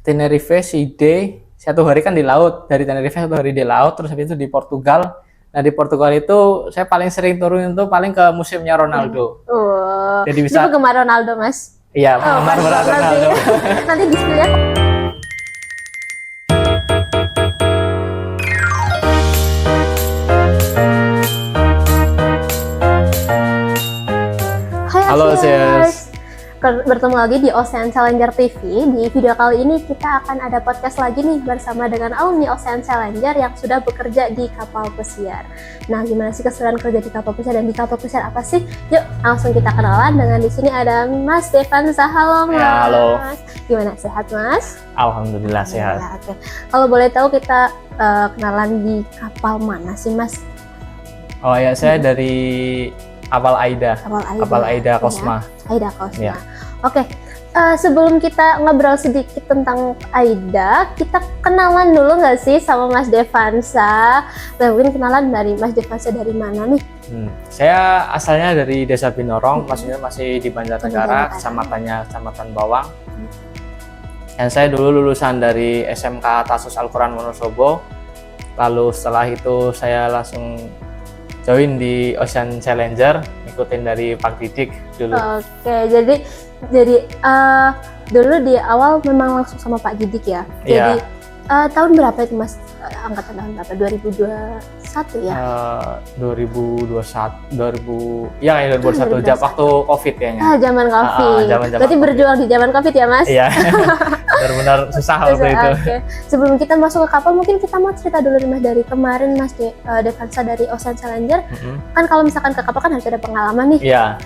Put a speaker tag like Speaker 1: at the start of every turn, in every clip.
Speaker 1: Tenerife, Side, 1 hari kan di laut. Dari Tenerife 1 hari di laut, terus habis itu di Portugal. Nah di Portugal itu saya paling sering turun itu paling ke museumnya Ronaldo. Jadi
Speaker 2: Ini
Speaker 1: bisa,
Speaker 2: penggemar Ronaldo, Mas.
Speaker 1: iya penggemar berat Ronaldo.
Speaker 2: Nanti di spill ya. Hai
Speaker 1: Halo,
Speaker 2: Asias. Bertemu lagi di Ocean Challenger TV. Di video kali ini kita akan ada podcast lagi nih bersama dengan alumni Ocean Challenger yang sudah bekerja di kapal pesiar. Nah, gimana sih keseruan kerja di kapal pesiar dan di kapal pesiar apa sih? Yuk, langsung kita kenalan dengan di sini ada Mas Devansa. Halo, Mas.
Speaker 1: Ya, halo.
Speaker 2: Gimana, sehat, Mas?
Speaker 1: Alhamdulillah sehat.
Speaker 2: Ya, oke. Kalau boleh tahu kita kenalan di kapal mana sih, Mas?
Speaker 1: Oh ya, saya dari kapal Aida. Kapal Aida Cosma.
Speaker 2: Aida Cosma.
Speaker 1: Ya.
Speaker 2: Oke. Sebelum kita ngobrol sedikit tentang Aida, kita kenalan dulu nggak sih sama Mas Devansa? Nah, mungkin kenalan dari Mas Devansa dari mana nih?
Speaker 1: Saya asalnya dari Desa Binorong, maksudnya masih di Banjarnegara, Kecamatan Bawang. Dan saya dulu lulusan dari SMK Tasus Al-Quran Wonosobo. Lalu setelah itu saya langsung join di Ocean Challenger, ngikutin dari Pak Didik dulu.
Speaker 2: Oke, jadi dulu di awal memang langsung sama Pak Didik ya.
Speaker 1: Iya.
Speaker 2: Jadi tahun berapa itu Mas? Angkatan tahun berapa? 2021 ya?
Speaker 1: 2021, ya kayak 2021, waktu COVID kayaknya.
Speaker 2: Zaman COVID.
Speaker 1: Zaman-zaman
Speaker 2: Berarti
Speaker 1: COVID.
Speaker 2: Berjuang di zaman COVID ya, Mas?
Speaker 1: Iya, benar-benar susah waktu itu.
Speaker 2: Oke. Sebelum kita masuk ke kapal, mungkin kita mau cerita dulu nih Mas, dari kemarin Mas Devansa dari Ocean Challenger. Kan kalau misalkan ke kapal kan harus ada pengalaman nih.
Speaker 1: Iya.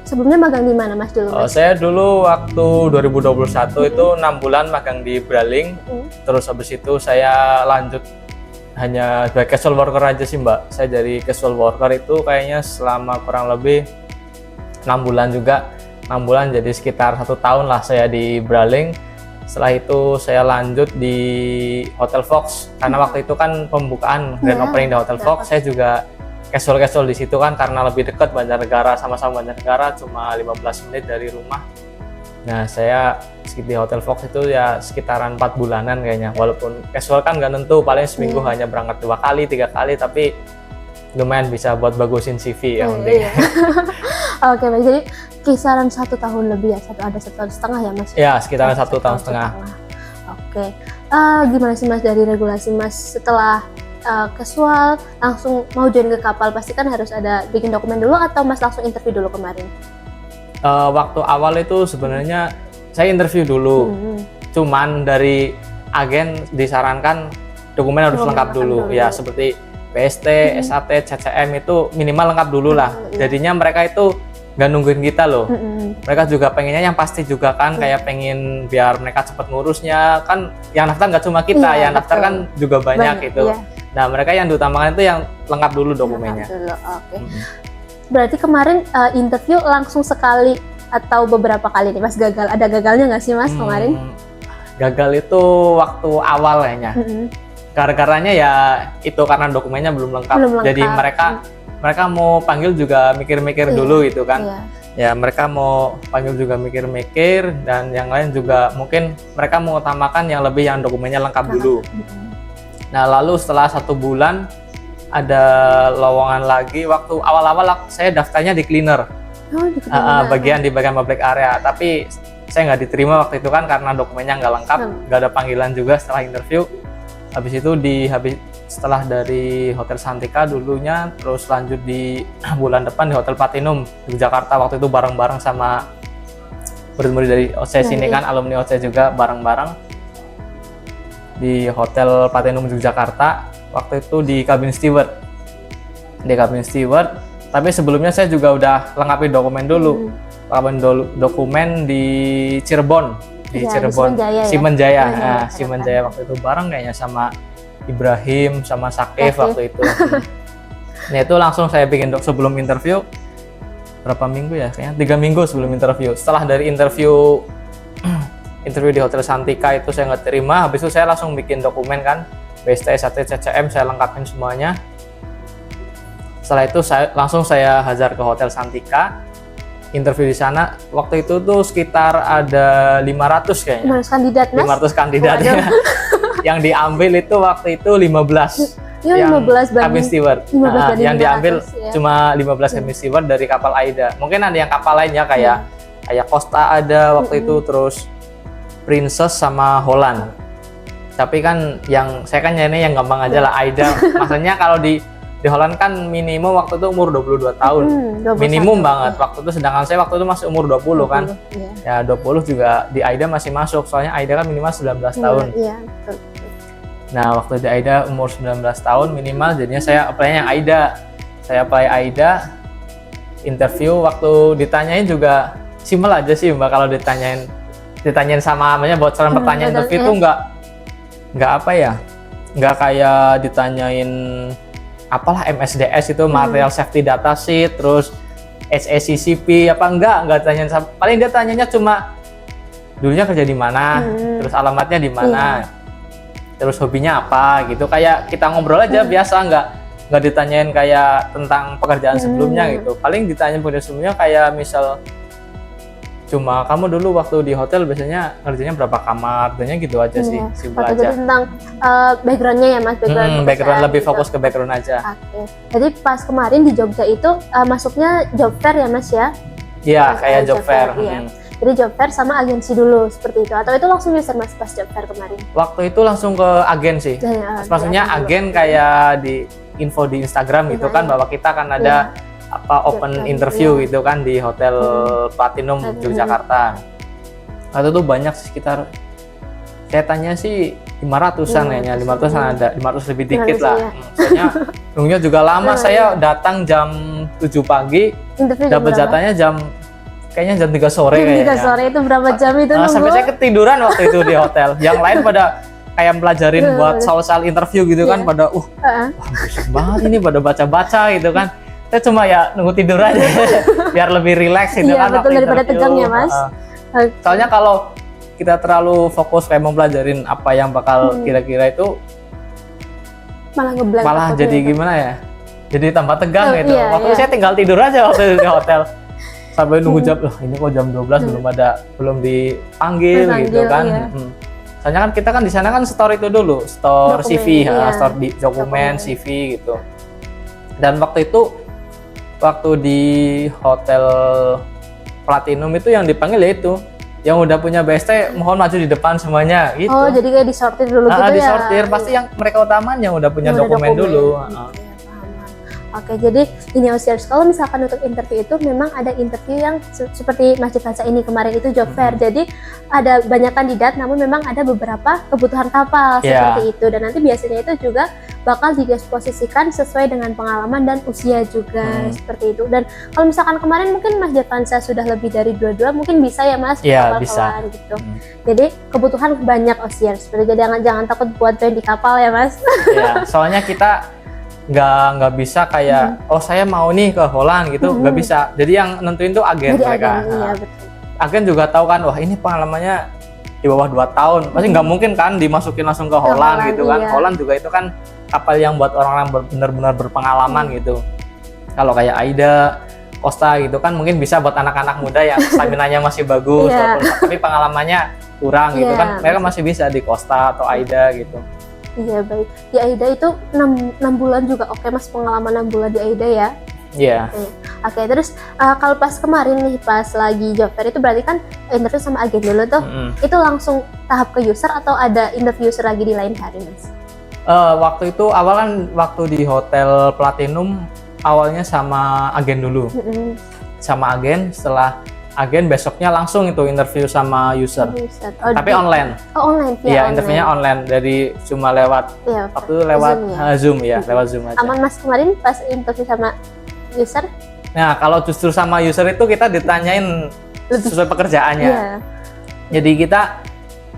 Speaker 2: Sebelumnya magang di mana Mas dulu? Mas?
Speaker 1: Saya dulu waktu 2021 itu 6 bulan magang di Braling. Terus habis itu saya lanjut hanya sebagai casual worker aja sih Mbak. Saya dari casual worker itu kayaknya selama kurang lebih 6 bulan juga. 6 bulan jadi sekitar 1 tahun lah saya di Braling. Setelah itu saya lanjut di Hotel Fox karena waktu itu kan pembukaan grand opening di Hotel Fox. Saya juga casual di situ kan karena lebih dekat Banjarnegara, sama-sama Banjarnegara, cuma 15 menit dari rumah. Nah saya di Hotel Fox itu ya sekitaran 4 bulanan kayaknya, walaupun casual kan nggak tentu, paling seminggu hanya berangkat 2 kali 3 kali, tapi lumayan bisa buat bagusin CV yang penting.
Speaker 2: Iya. Oke, Mas, jadi kisaran 1 tahun lebih ya, ada 1 tahun setengah ya Mas?
Speaker 1: Ya sekitaran 1 tahun setengah.
Speaker 2: Oke, gimana sih Mas dari regulasi Mas setelah casual langsung mau join ke kapal, pasti kan harus ada bikin dokumen dulu atau Mas langsung interview dulu kemarin?
Speaker 1: Waktu awal itu sebenarnya saya interview dulu, cuman dari agen disarankan dokumen harus lengkap dulu. Ya seperti PST, SAT, CCM itu minimal lengkap dulu lah. Jadinya mereka itu nggak nungguin kita loh. Mereka juga pengennya yang pasti juga kan, kayak pengen biar mereka cepat ngurusnya kan. Yang daftar nggak cuma kita, yang daftar kan juga banyak gitu.
Speaker 2: Iya.
Speaker 1: Nah mereka yang diutamakan itu yang lengkap dulu dokumennya.
Speaker 2: Oke. Berarti kemarin interview langsung sekali atau beberapa kali nih Mas gagal? Ada gagalnya nggak sih Mas kemarin?
Speaker 1: Gagal itu waktu awal kayaknya. Gara-garanya ya itu karena dokumennya belum lengkap. Jadi mereka mau panggil juga mikir-mikir dulu gitu kan. Ya mereka mau panggil juga mikir-mikir, dan yang lain juga mungkin mereka mengutamakan yang lebih yang dokumennya lengkap dulu. Nah lalu setelah 1 bulan ada lowongan lagi. Waktu awal-awal saya daftarnya di cleaner, bagian public area, tapi saya nggak diterima waktu itu kan karena dokumennya nggak lengkap, nggak ada panggilan juga setelah interview. Habis itu setelah dari Hotel Santika dulunya, terus lanjut di bulan depan di Hotel Platinum di Jakarta. Waktu itu bareng-bareng sama murid-murid dari OC sini kan, alumni OC juga bareng-bareng di Hotel Platinum Yogyakarta. Waktu itu di cabin steward. Tapi sebelumnya saya juga udah lengkapi dokumen dulu. Dokumen di Cirebon, Simenjaya. Simenjaya waktu itu bareng kayaknya sama Ibrahim sama Sakif waktu itu. Nah itu langsung saya bikin sebelum interview. Berapa minggu ya? Kayaknya 3 minggu sebelum interview. Setelah dari interview di Hotel Santika itu saya nggak terima, habis itu saya langsung bikin dokumen kan, PST, SAT, CCM, saya lengkapin semuanya. Setelah itu saya hajar ke Hotel Santika. interview di sana. Waktu itu tuh sekitar ada 500 kayaknya.
Speaker 2: 500 kandidat, Mas?
Speaker 1: 500 kandidat ya. Yang diambil itu waktu itu 15.
Speaker 2: Ya, 15
Speaker 1: cabin steward. Yang diambil
Speaker 2: ya.
Speaker 1: cuma 15 cabin steward dari kapal AIDA. Mungkin ada yang kapal lainnya kayak Costa ada waktu itu, terus Princess sama Holland. Tapi kan yang saya kan nyari yang gampang aja lah, AIDA. Maksudnya kalau di Holland kan minimum waktu itu umur 22 tahun.
Speaker 2: 21,
Speaker 1: minimum banget waktu itu, sedangkan saya waktu itu masih umur 20 kan. Ya 20 juga di AIDA masih masuk, soalnya AIDA kan minimal 19 tahun.
Speaker 2: Iya, betul.
Speaker 1: Nah, waktu di AIDA umur 19 tahun minimal, jadinya saya apply yang AIDA. Saya apply AIDA, interview, waktu ditanyain juga simpel aja sih Mbak, kalau ditanyain sama namanya bocoran pertanyaan interview itu nggak apa ya, nggak kayak ditanyain apalah MSDS itu, material safety data sheet, terus HACCP apa nggak ditanyain, paling dia tanyanya cuma dulunya kerja di mana, terus alamatnya di mana, terus hobinya apa gitu, kayak kita ngobrol aja biasa, nggak ditanyain kayak tentang pekerjaan sebelumnya gitu. Paling ditanyain pekerjaan sebelumnya kayak misal cuma kamu dulu waktu di hotel biasanya kerjanya berapa kamar, tanya gitu aja sih, simpel aja.
Speaker 2: Jadi tentang backgroundnya ya Mas,
Speaker 1: background lebih gitu. Fokus ke background aja.
Speaker 2: Oke. Jadi pas kemarin di Jogja itu masuknya job fair ya Mas ya?
Speaker 1: Iya, kayak job fair.
Speaker 2: Iya. Jadi job fair sama agensi dulu seperti itu, atau itu langsung user Mas pas job fair kemarin?
Speaker 1: Waktu itu langsung ke agen sih. Maksudnya agen kayak di info di Instagram gitu kan, bahwa kita kan ada open interview gitu kan di Hotel Platinum Yogyakarta. Waktu itu banyak sekitar, saya tanya sih 500-an kayaknya, 500-an ada, 500 lebih dikit lah. Soalnya nunggunya juga lama, saya datang jam 7 pagi, dapat jatahnya kayaknya jam 3 sore kayaknya.
Speaker 2: 3 sore itu berapa jam itu nunggu?
Speaker 1: Sampai saya ketiduran waktu itu di hotel. Yang lain pada kayak pelajarin buat soal interview gitu kan, pada busuk banget ini, pada baca-baca gitu kan. Saya cuma ya nunggu tidur aja biar lebih rileks gitu kan.
Speaker 2: Iya betul, daripada tegang ya Mas.
Speaker 1: Soalnya kalau kita terlalu fokus kayak mempelajarin apa yang bakal kira-kira itu, malah jadi gimana ya, jadi tambah tegang gitu. Waktu itu saya tinggal tidur aja waktu itu di hotel sampai nunggu jam, ini kok jam 12 belum dipanggil gitu kan. Soalnya kan kita kan di sana kan store itu dulu, store dokumen, CV, store di dokumen CV gitu. Dan waktu di Hotel Platinum itu yang dipanggil ya itu, yang udah punya BST mohon maju di depan semuanya gitu.
Speaker 2: Oh, jadi kayak disortir dulu gitu ya?
Speaker 1: Disortir, pasti yang mereka utamanya udah punya dokumen dulu.
Speaker 2: Oke, jadi ini Osiers, kalau misalkan untuk interview itu memang ada interview yang seperti Mas Divansa ini kemarin itu job fair. Jadi ada banyak kandidat, namun memang ada beberapa kebutuhan kapal seperti itu. Dan nanti biasanya itu juga bakal didisposisikan sesuai dengan pengalaman dan usia juga seperti itu. Dan kalau misalkan kemarin mungkin Mas Divansa sudah lebih dari 22, mungkin bisa ya Mas?
Speaker 1: Iya, bisa.
Speaker 2: Gitu. Jadi kebutuhan banyak Osiers. Jadi jangan takut buat join di kapal ya Mas.
Speaker 1: Iya, soalnya kita nggak bisa kayak saya mau nih ke Holland gitu, nggak bisa. Jadi yang nentuin tuh agen mereka. Agen juga tahu kan, wah ini pengalamannya di bawah 2 tahun, pasti nggak mungkin kan dimasukin langsung ke Holland gitu kan. Holland juga itu kan kapal yang buat orang-orang benar-benar berpengalaman gitu. Kalau kayak AIDA, Costa gitu kan mungkin bisa buat anak-anak muda yang stamina-nya masih bagus, tapi pengalamannya kurang gitu kan, mereka masih bisa di Costa atau AIDA gitu.
Speaker 2: Iya baik, di AIDA itu 6 bulan juga oke Mas, pengalaman 6 bulan di AIDA ya?
Speaker 1: Iya.
Speaker 2: Oke, terus kalau pas kemarin nih, pas lagi job fair itu berarti kan interview sama agen dulu tuh, itu langsung tahap ke user atau ada interview user lagi di lain hari Mas?
Speaker 1: Waktu itu awal kan waktu di Hotel Platinum awalnya sama agen dulu, sama agen, setelah agen besoknya langsung itu interview sama user. Tapi online.
Speaker 2: Oh, online via.
Speaker 1: Iya, interviewnya online, dari cuma lewat waktu itu lewat Zoom ya, lewat Zoom aja.
Speaker 2: Aman Mas kemarin pas interview sama user?
Speaker 1: Nah, kalau justru sama user itu kita ditanyain sesuai pekerjaannya. Jadi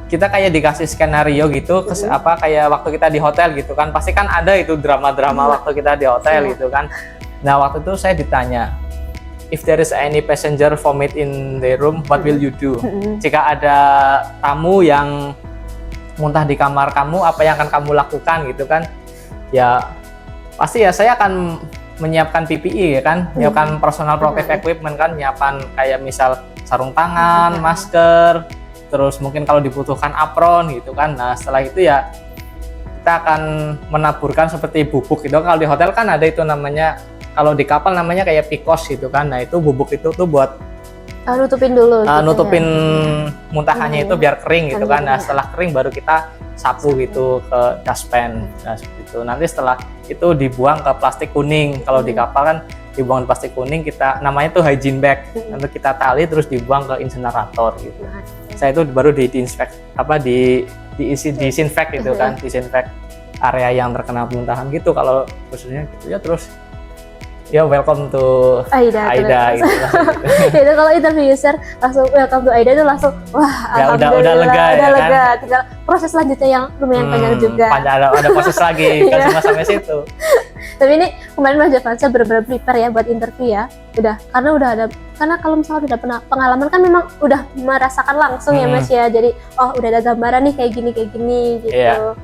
Speaker 1: kita kayak dikasih skenario gitu, kayak waktu kita di hotel gitu kan, pasti kan ada itu drama-drama waktu kita di hotel gitu kan. Nah, waktu itu saya ditanya, if there is any passenger vomit in the room, what will you do? Jika ada tamu yang muntah di kamar kamu, apa yang akan kamu lakukan gitu kan? Ya pasti ya saya akan menyiapkan PPE ya kan, menyiapkan personal protective equipment kan, nyiapkan kayak misal sarung tangan, masker, terus mungkin kalau dibutuhkan apron gitu kan. Nah setelah itu ya kita akan menaburkan seperti bubuk gitu. Kalau di hotel kan ada itu namanya, kalau di kapal namanya kayak pikos gitu kan. Nah itu bubuk itu tuh buat
Speaker 2: nutupin dulu gitu
Speaker 1: nutupin muntahannya itu biar kering gitu kan. Nah setelah kering baru kita sapu gitu ke dustpan. Nah seperti itu. Nanti setelah itu dibuang ke plastik kuning. Kalau di kapal kan dibuang di plastik kuning, kita namanya tuh hygiene bag. Nanti kita tali terus dibuang ke insinerator gitu. Saya itu baru disinfect disinfect gitu kan, disinfect area yang terkena muntahan gitu kalau khususnya gitu ya. Terus ya welcome to Aida gitu.
Speaker 2: Itu kalau interview user langsung welcome to Aida itu langsung wah
Speaker 1: ya, udah lega ya
Speaker 2: lega
Speaker 1: kan?
Speaker 2: Tinggal proses selanjutnya yang lumayan panjang juga.
Speaker 1: Ada proses lagi kan cuma sampai situ.
Speaker 2: Tapi ini kemarin Mas Jovansyah benar-benar prepare ya buat interview ya. Karena kalau misalnya udah pernah pengalaman kan memang udah merasakan langsung ya Mas ya. Jadi udah ada gambaran nih kayak gini gitu.
Speaker 1: Iya.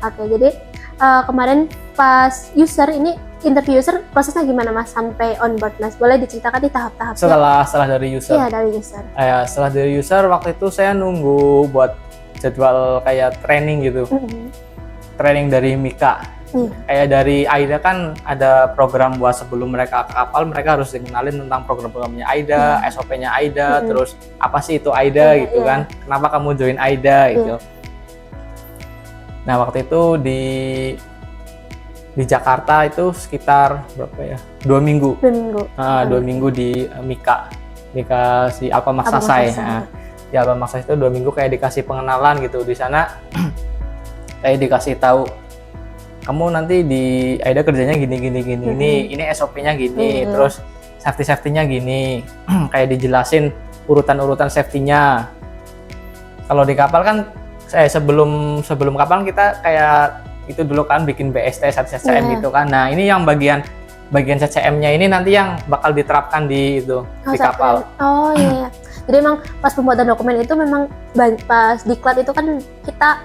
Speaker 2: Oke, jadi kemarin pas interview user prosesnya gimana Mas sampai on board Mas? Boleh diceritakan di tahap-tahapnya?
Speaker 1: Setelah dari user.
Speaker 2: Iya, dari user.
Speaker 1: Setelah dari user waktu itu saya nunggu buat jadwal kayak training gitu. Training dari Mika. Kayak dari AIDA kan ada program buat sebelum mereka ke kapal, mereka harus dikenalin tentang program-programnya AIDA, SOP-nya AIDA, terus apa sih itu AIDA gitu kan, kenapa kamu join AIDA gitu. Nah waktu itu di Jakarta itu sekitar berapa ya, 2 minggu. 2 minggu di Mika si Alfa Maksasai. Di Alfa Maksasai itu 2 minggu kayak dikasih pengenalan gitu. Di sana kayak dikasih tahu, kamu nanti di AIDA kerjanya gini, ini SOP-nya gini, terus safety-nya gini, kayak dijelasin urutan safety-nya. Kalau di kapal kan, sebelum kapal kita kayak itu dulu kan bikin BST, CCM gitu kan. Nah ini yang bagian CCM-nya ini nanti yang bakal diterapkan di kapal.
Speaker 2: Oh iya. Jadi emang pas pembuatan dokumen itu memang pas diklat itu kan kita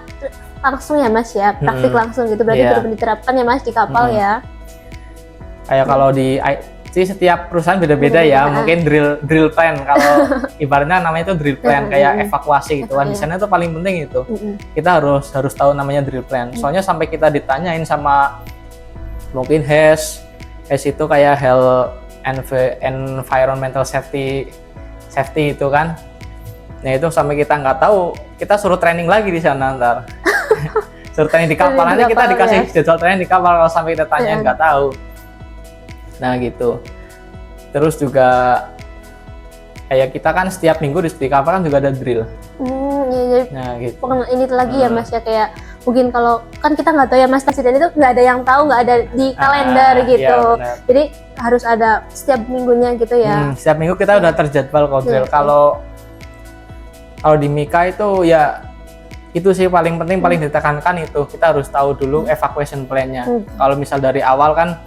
Speaker 2: langsung ya Mas ya, praktik langsung gitu, berarti benar-benar diterapkan ya Mas di kapal ya.
Speaker 1: Kayak kalau di setiap perusahaan beda-beda ya, mungkin drill plan, kalau ibaratnya namanya itu drill plan, kayak evakuasi gitu kan. Di sana itu paling penting itu, kita harus tahu namanya drill plan. Soalnya sampai kita ditanyain sama mungkin HES itu kayak Health and Environmental Safety itu kan. Nah itu sampai kita nggak tahu, kita suruh training lagi di sana ntar. Suruh training di kapal, nanti kita dikasih jadwal training di kapal kalau sampai kita tanyain nggak tahu. Nah gitu. Terus juga kayak kita kan setiap minggu di kapal kan juga ada drill. Nah gitu.
Speaker 2: Ini lagi ya Mas ya, kayak mungkin kalau kan kita nggak tahu ya Mas, presiden itu nggak ada yang tahu, nggak ada di kalender gitu. Jadi harus ada setiap minggunya gitu ya.
Speaker 1: Setiap minggu kita udah terjadwal kalau drill. Kalau di Mika itu ya itu sih paling penting, paling ditekankan itu kita harus tahu dulu evacuation plan-nya. Kalau misal dari awal kan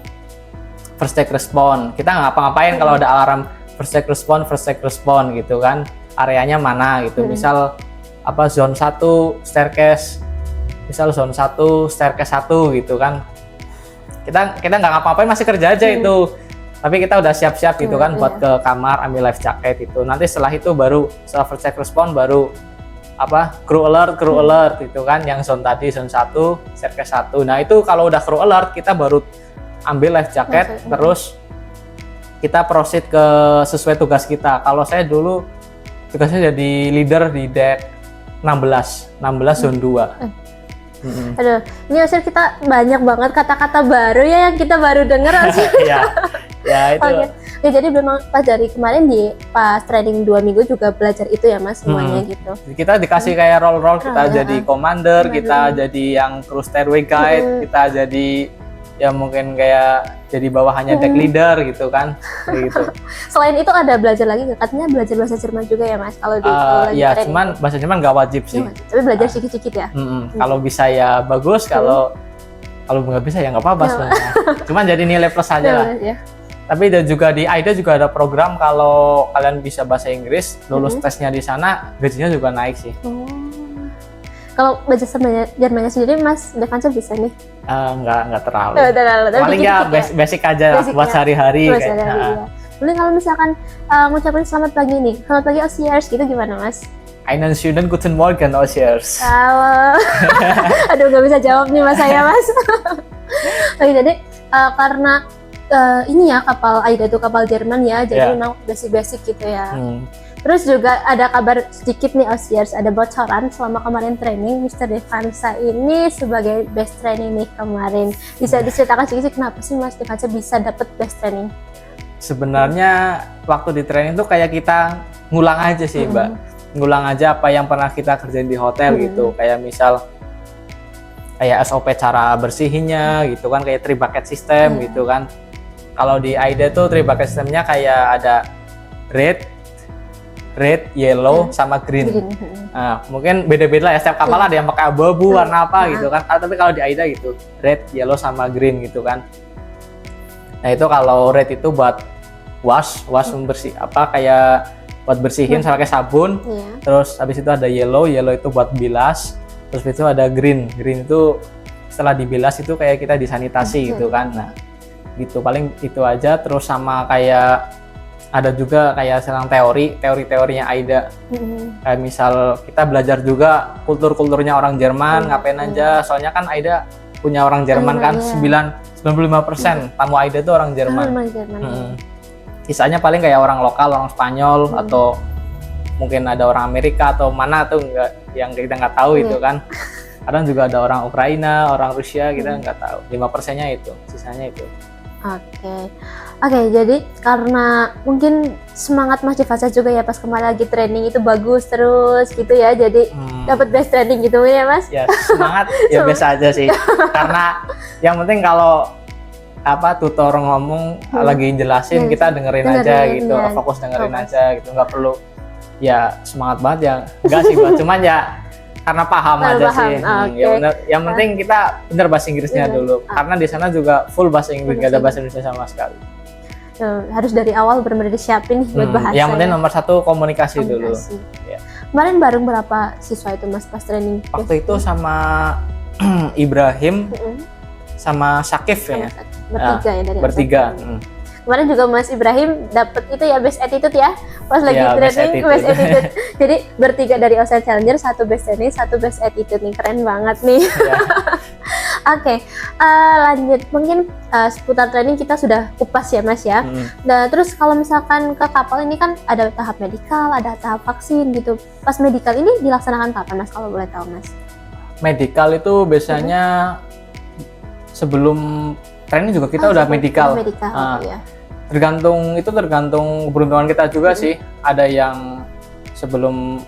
Speaker 1: first take response, kita nggak ngapa-ngapain kalau ada alarm first take response gitu kan, areanya mana gitu. Misal zone 1 staircase, misal zone 1 staircase 1 gitu kan, kita nggak ngapa-ngapain, masih kerja aja itu, tapi kita udah siap-siap gitu kan buat ke kamar ambil life jacket itu. Nanti setelah itu baru setelah first take response baru crew alert itu kan, yang zone 1 staircase 1. Nah itu kalau udah crew alert kita baru ambil life jacket, terus kita proceed ke sesuai tugas kita. Kalau saya dulu tugasnya jadi leader di deck 16 zone 2.
Speaker 2: Aduh, ini Mas kita banyak banget kata-kata baru ya yang kita baru dengar.
Speaker 1: Ya itu.
Speaker 2: Oke, jadi memang pas dari kemarin pas training 2 minggu juga belajar itu ya Mas semuanya gitu.
Speaker 1: Kita dikasih kayak role kita jadi commander, kita jadi yang crew stairway guide, kita jadi ya mungkin kayak jadi bawahannya deck leader gitu kan, gitu.
Speaker 2: Selain itu ada belajar lagi nggak? Katanya belajar bahasa Jerman juga ya Mas kalau di
Speaker 1: ya cuman bahasa Jerman nggak wajib sih.
Speaker 2: Tapi belajar sedikit-sedikit ya.
Speaker 1: Kalau bisa ya bagus, kalau nggak bisa ya nggak apa-apa sebenarnya. Cuman jadi nilai plus aja lah. Tapi juga di AIDA juga ada program kalau kalian bisa bahasa Inggris, lulus tesnya di sana, gajinya juga naik sih.
Speaker 2: Kalau bahasa Jermannya sendiri Mas Devansa bisa nih?
Speaker 1: Nggak terlalu.
Speaker 2: Paling
Speaker 1: ya basic aja buat sehari-hari.
Speaker 2: Iya. Boleh kalau misalkan ngucapin selamat pagi nih, selamat pagi OCRs gitu gimana Mas?
Speaker 1: Einen schönen guten Morgen OCRs.
Speaker 2: Halo. Aduh nggak bisa jawab nih Mas saya Mas. Oke, jadi karena ini ya kapal AIDA itu kapal Jerman ya, jadi memang basic-basic gitu ya. Terus juga ada kabar sedikit nih OCRs, ada bocoran selama kemarin training Mr. Devansa ini sebagai best training nih kemarin. Bisa diceritakan sedikit kenapa sih Mas Devansa bisa dapat best training?
Speaker 1: Sebenarnya waktu di training tuh kayak kita ngulang aja sih Mbak. Ngulang aja apa yang pernah kita kerjain di hotel gitu. Kayak misal kayak SOP cara bersihinnya gitu kan, kayak 3 bucket system gitu kan. Kalau di AIDA tuh 3 bucket systemnya kayak ada red, yellow, sama green. Nah, mungkin beda-beda ya, setiap kapal ada yang pakai abu-abu, warna apa gitu kan. Tapi kalau di AIDA gitu, red, yellow, sama green gitu kan. Nah itu kalau red itu buat wash membersih, kayak buat bersihin pakai sabun. Terus habis itu ada yellow itu buat bilas. Terus itu ada green itu setelah dibilas itu kayak kita disanitasi gitu kan. Nah gitu paling itu aja. Terus sama kayak ada juga kayak sedang teorinya AIDA. Kayak misal kita belajar juga kulturnya orang Jerman, ngapain aja. Soalnya kan AIDA punya orang Jerman kan, 95% tamu AIDA itu orang Jerman. Sisanya paling kayak orang lokal, orang Spanyol atau mungkin ada orang Amerika atau mana tuh yang kita nggak tahu itu kan. Kadang juga ada orang Ukraina, orang Rusia, kita nggak tahu. 5%-nya itu, sisanya itu.
Speaker 2: Oke, jadi karena mungkin semangat Mas Devansa juga ya pas kemarin lagi training itu bagus terus gitu ya, jadi dapat best training gitu ya Mas?
Speaker 1: Ya semangat ya biasa aja sih, karena yang penting kalau tutor ngomong lagi jelasin kita dengerin aja gitu, fokus dengerin aja gitu, nggak perlu ya semangat banget ya, enggak sih Mbak, cuman ya karena paham aja sih. Ya bener, yang penting kita bener bahasa Inggrisnya dulu, karena di sana juga full bahasa Inggris, nggak ada bahasa Indonesia sama sekali.
Speaker 2: Harus dari awal benar-benar disiapin buat bahasa.
Speaker 1: Yang penting nomor 1 komunikasi dulu. Ya.
Speaker 2: Kemarin bareng berapa siswa itu Mas pas training?
Speaker 1: Waktu itu sama Ibrahim sama Syakif ya.
Speaker 2: Bertiga ya dari
Speaker 1: bertiga.
Speaker 2: Kemarin juga Mas Ibrahim dapat itu ya best attitude ya pas lagi training best attitude. Jadi bertiga dari Ocean Challenger, 1 best training, 1 best attitude nih, keren banget nih. Oke, lanjut mungkin seputar training kita sudah kupas ya Mas ya. Nah terus kalau misalkan ke kapal ini kan ada tahap medikal, ada tahap vaksin gitu. Pas medikal ini dilaksanakan kapan Mas kalau boleh tahu Mas?
Speaker 1: Medikal itu biasanya sebelum training juga kita udah medikal.
Speaker 2: Ya.
Speaker 1: Tergantung keberuntungan kita juga sih. Ada yang sebelum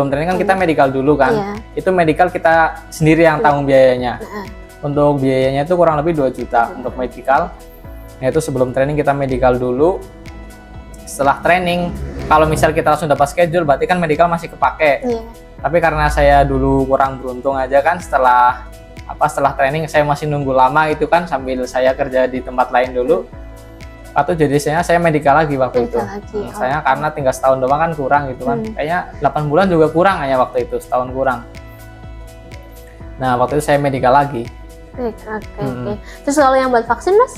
Speaker 1: training kan kita medikal dulu kan. Itu medikal kita sendiri yang tanggung biayanya. Untuk biayanya itu kurang lebih 2 juta untuk medikal. Nah itu sebelum training kita medikal dulu. Setelah training, kalau misal kita langsung dapat schedule, berarti kan medikal masih kepake. Tapi karena saya dulu kurang beruntung aja kan, setelah training saya masih nunggu lama itu kan, sambil saya kerja di tempat lain dulu. Atau jadi saya medikal lagi waktu itu. Saya karena tinggal setahun doang kan kurang gitu kan. Kayaknya 8 bulan juga kurang hanya waktu itu, setahun kurang. Nah waktu itu saya medikal lagi.
Speaker 2: Oke. Terus kalau yang buat vaksin Mas?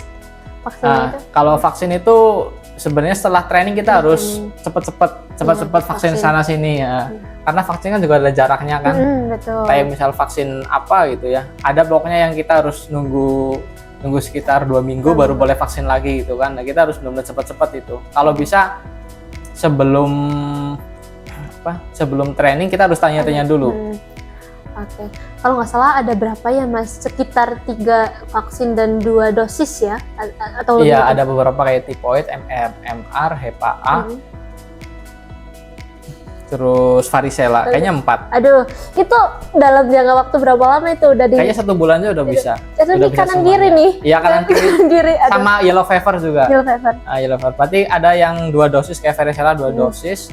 Speaker 1: Itu? Kalau vaksin itu sebenarnya setelah training kita harus cepet-cepet vaksin sana sini ya. Karena vaksin kan juga ada jaraknya kan.
Speaker 2: Betul.
Speaker 1: Kayak misal vaksin apa gitu ya. Ada pokoknya yang kita harus nunggu sekitar 2 minggu baru boleh vaksin lagi gitu kan. Nah kita harus benar-benar cepet-cepet itu. Kalau bisa sebelum training kita harus tanya-tanya dulu.
Speaker 2: Oke. Kalau nggak salah ada berapa ya Mas? Sekitar 3 vaksin dan 2 dosis ya? Atau
Speaker 1: iya, ada beberapa kayak tipoid, MR, HPA, terus varicella. Kayaknya 4.
Speaker 2: Aduh, itu dalam jangka waktu berapa lama itu udah
Speaker 1: Kayaknya 1 bulan aja udah bisa.
Speaker 2: Itu di kanan kiri nih.
Speaker 1: Iya, kanan kiri. Sama yellow fever juga.
Speaker 2: Yellow fever.
Speaker 1: Yellow fever. Berarti ada yang 2 dosis kayak varicella 2 dosis.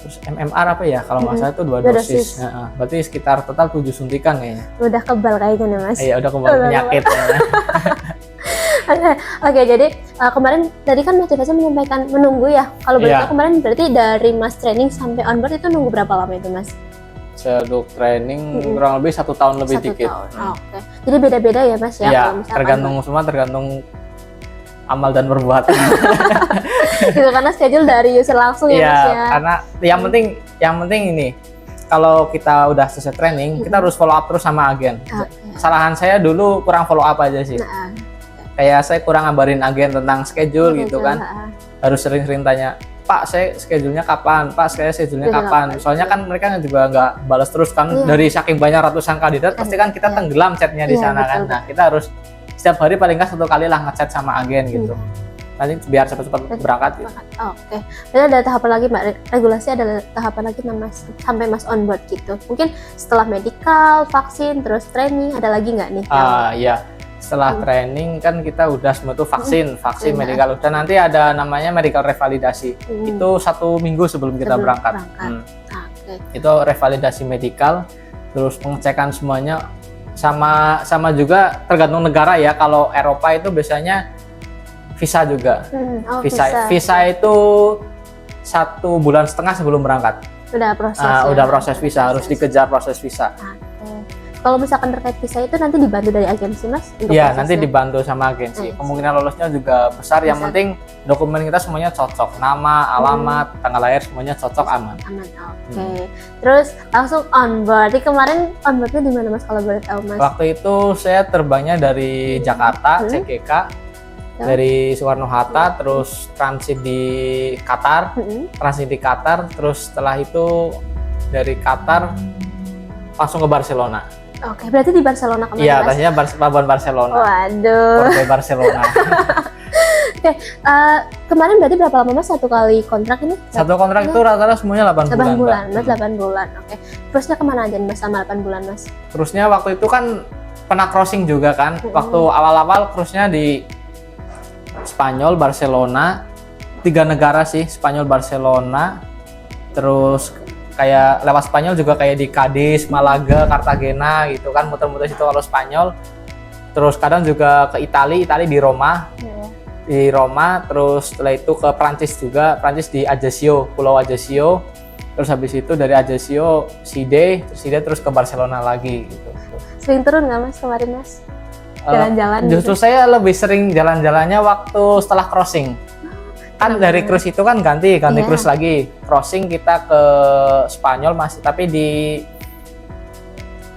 Speaker 1: Terus MMR apa ya? Kalau nggak salah itu 2 dosis. Berarti sekitar total 7 suntikan kayaknya.
Speaker 2: Udah kebal kayaknya nih Mas.
Speaker 1: Iya, udah kebal penyakit.
Speaker 2: Oke, jadi kemarin tadi kan Mas Devansa menyampaikan menunggu ya. Kalau berarti kemarin berarti dari Mas training sampai onboard itu nunggu berapa lama itu Mas?
Speaker 1: Untuk training kurang lebih 1 tahun lebih
Speaker 2: 1
Speaker 1: dikit.
Speaker 2: tahun. Oke. Jadi beda-beda ya Mas ya?
Speaker 1: Iya, tergantung amal dan perbuatan.
Speaker 2: Gitu, karena schedule dari user langsung ya Mas ya?
Speaker 1: Karena yang penting ini, kalau kita udah selesai training, kita harus follow up terus sama agen. Kesalahan saya dulu kurang follow up aja sih. Kayak saya kurang ngabarin agen tentang schedule gitu kan. Harus sering-sering tanya, Pak, saya schedule-nya kapan? Pak, saya schedule-nya kapan? Soalnya kan mereka juga nggak balas terus kan, dari saking banyak ratusan kandidat, pasti kan kita tenggelam chatnya di sana kan. Nah, kita harus setiap hari paling nggak 1 kali lah ngechat sama agen gitu. Nanti biar cepat-cepat berangkat gitu.
Speaker 2: Oke. Berarti ada tahapan lagi Mbak, regulasi ada tahapan lagi Mas sampai Mas on board gitu. Mungkin setelah medical, vaksin, terus training, ada lagi nggak nih?
Speaker 1: Iya. Setelah training kan kita udah semua tuh vaksin medical, dan nanti ada namanya medical revalidasi. Itu 1 minggu sebelum kita berangkat. Itu revalidasi medical, terus pengecekan semuanya, sama juga tergantung negara ya. Kalau Eropa itu biasanya visa juga. Visa itu 1,5 bulan sebelum berangkat. Udah proses visa, harus dikejar proses visa.
Speaker 2: Kalau misalkan terkait visa itu nanti dibantu dari agensi Mas?
Speaker 1: Iya, nanti dibantu sama agensi. Kemungkinan lolosnya juga besar. Yang penting dokumen kita semuanya cocok, nama, alamat, tanggal lahir semuanya cocok, aman.
Speaker 2: Oke. Terus langsung on board. Jadi kemarin on boardnya di mana Mas kalau boleh tahu Mas?
Speaker 1: Waktu itu saya terbangnya dari Jakarta, CGK, dari Soekarno-Hatta, terus transit di Qatar, terus setelah itu dari Qatar langsung ke Barcelona.
Speaker 2: Oke, berarti di Barcelona kemarin.
Speaker 1: Iya, tadinya pelabuhan Barcelona.
Speaker 2: Waduh.
Speaker 1: Porto Barcelona.
Speaker 2: Oke, kemarin berarti berapa lama Mas 1 kali kontrak ini?
Speaker 1: 1 kontrak itu rata-rata semuanya 8 bulan.
Speaker 2: 8 bulan. Oke. Terusnya kemana aja Mas sama 8 bulan Mas?
Speaker 1: Terusnya waktu itu kan pernah crossing juga kan. Waktu awal-awal cruise-nya di Spanyol, Barcelona, 3 negara sih, Spanyol, Barcelona, terus kayak lewat Spanyol juga kayak di Cadiz, Malaga, Cartagena gitu kan, muter-muter situ kalau Spanyol. Terus kadang juga ke Italia di Roma. Di Roma, terus setelah itu ke Prancis juga, Prancis di Ajaccio, Pulau Ajaccio. Terus habis itu dari Ajaccio Side terus ke Barcelona lagi gitu.
Speaker 2: Sering turun nggak Mas kemarin Mas? Jalan-jalan
Speaker 1: justru
Speaker 2: gitu?
Speaker 1: Saya lebih sering jalan-jalannya waktu setelah crossing. Kan dari cruise itu kan ganti cruise lagi. Crossing kita ke Spanyol masih, tapi di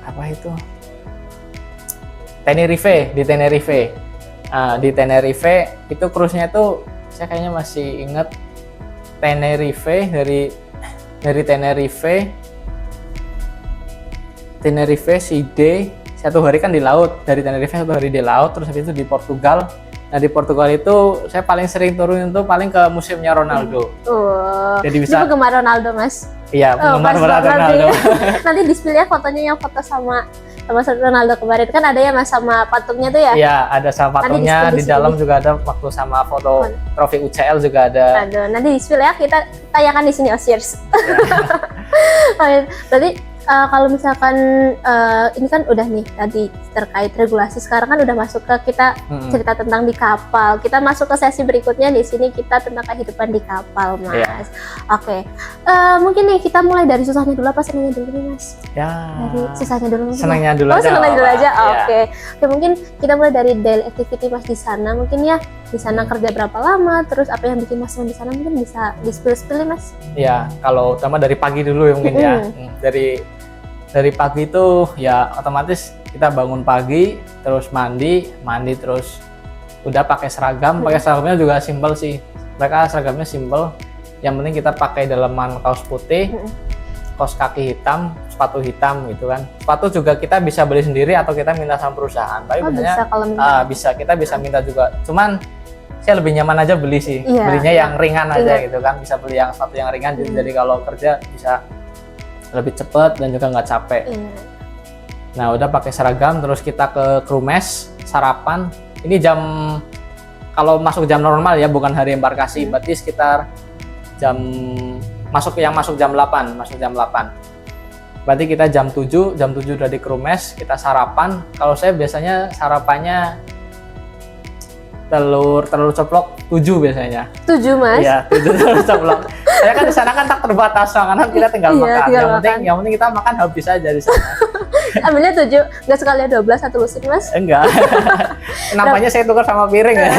Speaker 1: apa itu? Tenerife. Di Tenerife itu cruise-nya itu saya kayaknya masih ingat, Tenerife, dari Tenerife Side 1 hari kan di laut, dari Tenerife 1 hari di laut, terus habis itu di Portugal. Nah di Portugal itu saya paling sering turun itu paling ke museumnya Ronaldo.
Speaker 2: Jadi bisa. Itu penggemar Ronaldo Mas?
Speaker 1: Iya, penggemar Ronaldo.
Speaker 2: Nanti display-nya fotonya yang foto sama Ronaldo kemarin kan ada ya Mas sama patungnya tuh ya?
Speaker 1: Iya, ada sama patungnya, di dalam juga ada waktu sama foto trofi UCL juga ada.
Speaker 2: Aduh, nanti display ya, kita tayangkan di sini Osiers. Berarti kalau misalkan ini kan udah nih tadi terkait regulasi, sekarang kan udah masuk ke kita cerita tentang di kapal. Kita masuk ke sesi berikutnya, di sini kita tentang kehidupan di kapal Mas. Oke. Mungkin nih kita mulai dari susahnya dulu apa senangnya dulu nih Mas? Dari susahnya dulu.
Speaker 1: Senangnya dulu aja.
Speaker 2: Senangnya dulu aja. Oke, mungkin kita mulai dari daily activity Mas di sana. Mungkin ya di sana kerja berapa lama, terus apa yang bikin Mas senang di sana, mungkin bisa di-spill Mas?
Speaker 1: Iya, kalau utama dari pagi dulu ya mungkin ya. Dari pagi itu ya otomatis kita bangun pagi, terus mandi terus udah pakai seragam. Pakai seragamnya juga simpel sih. Mereka seragamnya simpel. Yang penting kita pakai dalaman kaos putih, kaos kaki hitam, sepatu hitam gitu kan. Sepatu juga kita bisa beli sendiri atau kita minta sama perusahaan. Tapi biasanya kita bisa minta juga. Cuman saya lebih nyaman aja beli sih. Belinya yang ringan aja gitu kan. Bisa beli yang sepatu yang ringan. Jadi kalau kerja bisa lebih cepat dan juga nggak capek. Nah udah pakai seragam, terus kita ke crew mess, sarapan. Ini kalau masuk jam normal ya, bukan hari embarkasi, berarti sekitar masuk jam 8. Berarti kita jam 7 udah di crew mess, kita sarapan. Kalau saya biasanya sarapannya telur ceplok 7 biasanya.
Speaker 2: 7 Mas?
Speaker 1: Iya, 7 telur ceplok. Saya kan di sana kan tak terbatas, makanan kita tinggal makan. Yang penting kita makan habis aja di sana.
Speaker 2: Ambilnya 7, nggak sekalian 12 satu lusin Mas?
Speaker 1: Enggak. Kenapanya saya tukar sama piring ya.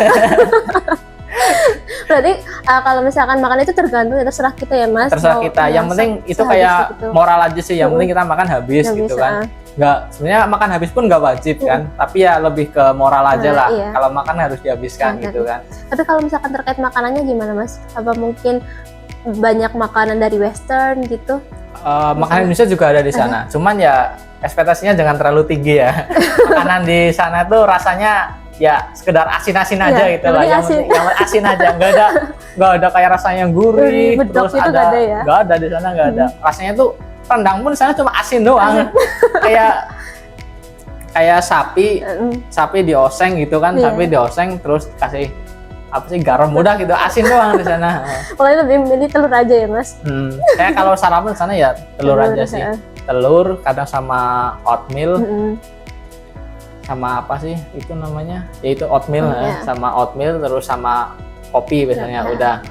Speaker 2: Berarti kalau misalkan makan itu tergantung ya, terserah kita ya Mas.
Speaker 1: Terserah kita. Yang penting itu kayak gitu. Moral aja sih. Yang penting kita makan habis gitu kan. Nggak, sebenarnya makan habis pun nggak wajib kan. Tapi ya lebih ke moral aja lah. Iya. Kalau makan harus dihabiskan gitu kan.
Speaker 2: Tapi kalau misalkan terkait makanannya gimana Mas? Apa mungkin banyak makanan dari Western gitu?
Speaker 1: Makanan Indonesia juga ada di sana. Cuman ya ekspektasinya jangan terlalu tinggi ya. Makanan di sana tuh rasanya ya sekedar asin-asin aja gitu lah. Yang asin aja, nggak ada kayak rasanya gurih. Terus ada nggak ada di sana, nggak ada. Rasanya tuh rendang pun di sana cuma asin doang. kayak sapi dioseng gitu kan. Sapi dioseng terus kasih apa sih garam udah gitu, asin doang di sana.
Speaker 2: Kalau lebih milih telur aja ya Mas?
Speaker 1: Saya kalau sarapan di sana ya telur aja sih. Telur kadang sama oatmeal. Sama apa sih itu namanya? Yaitu oatmeal sama oatmeal terus sama kopi biasanya udah.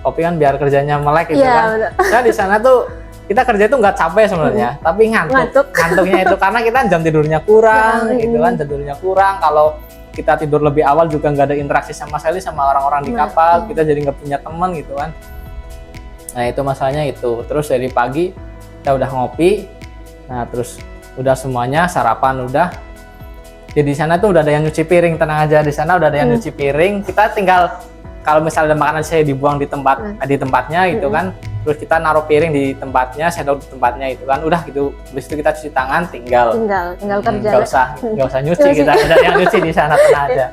Speaker 1: Kopi kan biar kerjanya melek gitu kan. Nah di sana tuh kita kerja itu nggak capek sebenarnya, tapi ngantuknya itu karena kita jam tidurnya kurang gitu kan, tidurnya kurang. Kalau kita tidur lebih awal juga nggak ada interaksi sama sekali sama orang-orang di kapal, kita jadi nggak punya teman gitu kan. Nah itu masalahnya itu. Terus dari pagi kita udah ngopi, nah terus udah semuanya sarapan udah. Jadi di sana tuh udah ada yang nyuci piring, tenang aja, di sana udah ada yang nyuci piring. Kita tinggal kalau misalnya ada makanan saya dibuang di tempatnya gitu kan, terus kita naruh piring di tempatnya, sendok di tempatnya itu kan, udah gitu. Habis itu kita cuci tangan, tinggal kerja. Nggak usah nyuci, kita ada yang nyuci di sana, tenang aja.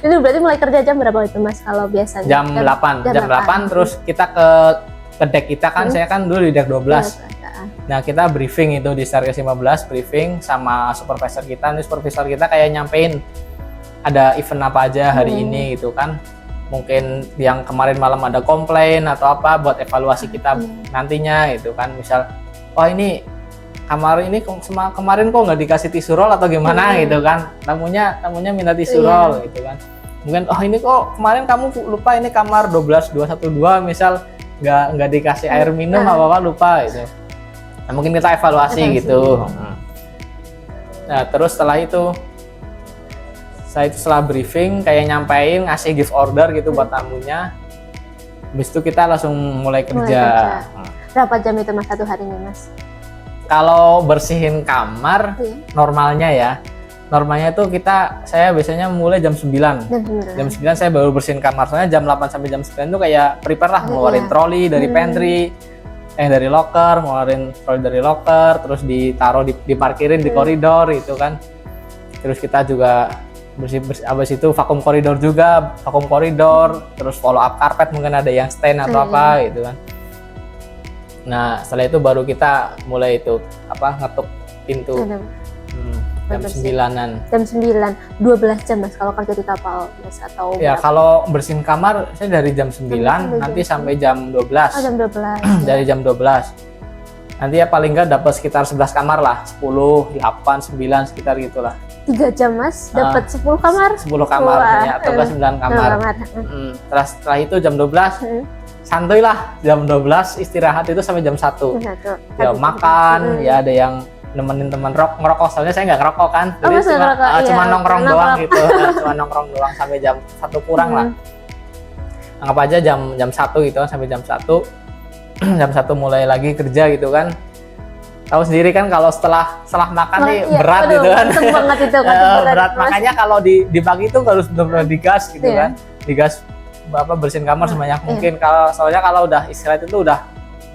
Speaker 2: Itu berarti mulai kerja jam berapa itu Mas kalau biasanya?
Speaker 1: Jam 8 terus kita ke deck kita kan, saya kan dulu di deck 12. Nah kita briefing itu di Stargaze 15, briefing sama supervisor kita. Nih supervisor kita kayak nyampein ada event apa aja hari ini gitu kan. Mungkin yang kemarin malam ada komplain atau apa buat evaluasi kita nantinya gitu kan. Misal, ini kamar ini kemarin kok nggak dikasih tisu roll atau gimana gitu kan. Tamunya minta tisu roll gitu kan. Mungkin ini kok kemarin kamu lupa ini kamar 12212 misal nggak dikasih air minum apa lupa gitu. Nah, mungkin kita evaluasi gitu. Nah terus setelah itu setelah briefing kayak nyampein ngasih gift order gitu buat tamunya. Habis itu kita langsung mulai kerja.
Speaker 2: Berapa jam itu Mas satu harinya Mas?
Speaker 1: Kalau bersihin kamar normalnya itu saya biasanya mulai jam 9. Jam 9 saya baru bersihin kamar, soalnya jam 8 sampai jam 9 itu kayak prepare lah, ngeluarin troli dari pantry. Dari locker, ngeluarin troli dari locker, terus ditaruh diparkirin di koridor gitu kan. Terus kita juga bersih abis itu vakum koridor, terus follow up karpet, mungkin ada yang stain atau apa gitu kan. Nah setelah itu baru kita mulai itu ngetuk pintu. Jam 9-an. Jam
Speaker 2: 9, 12 jam Mas kalau kerja di kapal Mas atau
Speaker 1: ya berapa? Kalau bersihin kamar saya dari jam 9 nanti sampai jam 12.
Speaker 2: Jam 12.
Speaker 1: Dari jam 12. Nanti ya paling nggak dapat sekitar 11 kamar lah, 10, 8, 9 sekitar gitulah.
Speaker 2: 3 jam Mas dapat 10 kamar?
Speaker 1: 10 kamar ya, atau 9 kamar. Setelah itu jam 12 santuy lah, jam 12 istirahat itu sampai jam 1. Ya makan, ya ada yang nemenin teman ngerokok, soalnya saya nggak ngerokok kan, jadi cuma nongkrong doang gitu, cuma nongkrong doang sampai jam 1 kurang lah. Anggap aja jam 1 gitu kan, sampai jam 1 jam 1 mulai lagi kerja gitu kan. Tahu sendiri kan kalau setelah makan nih berat gitu kan. Berat. Makanya kalau di pagi itu harus benar-benar digas gitu kan. Digas bersihin kamar sebanyak mungkin. Soalnya kalau udah istirahat itu udah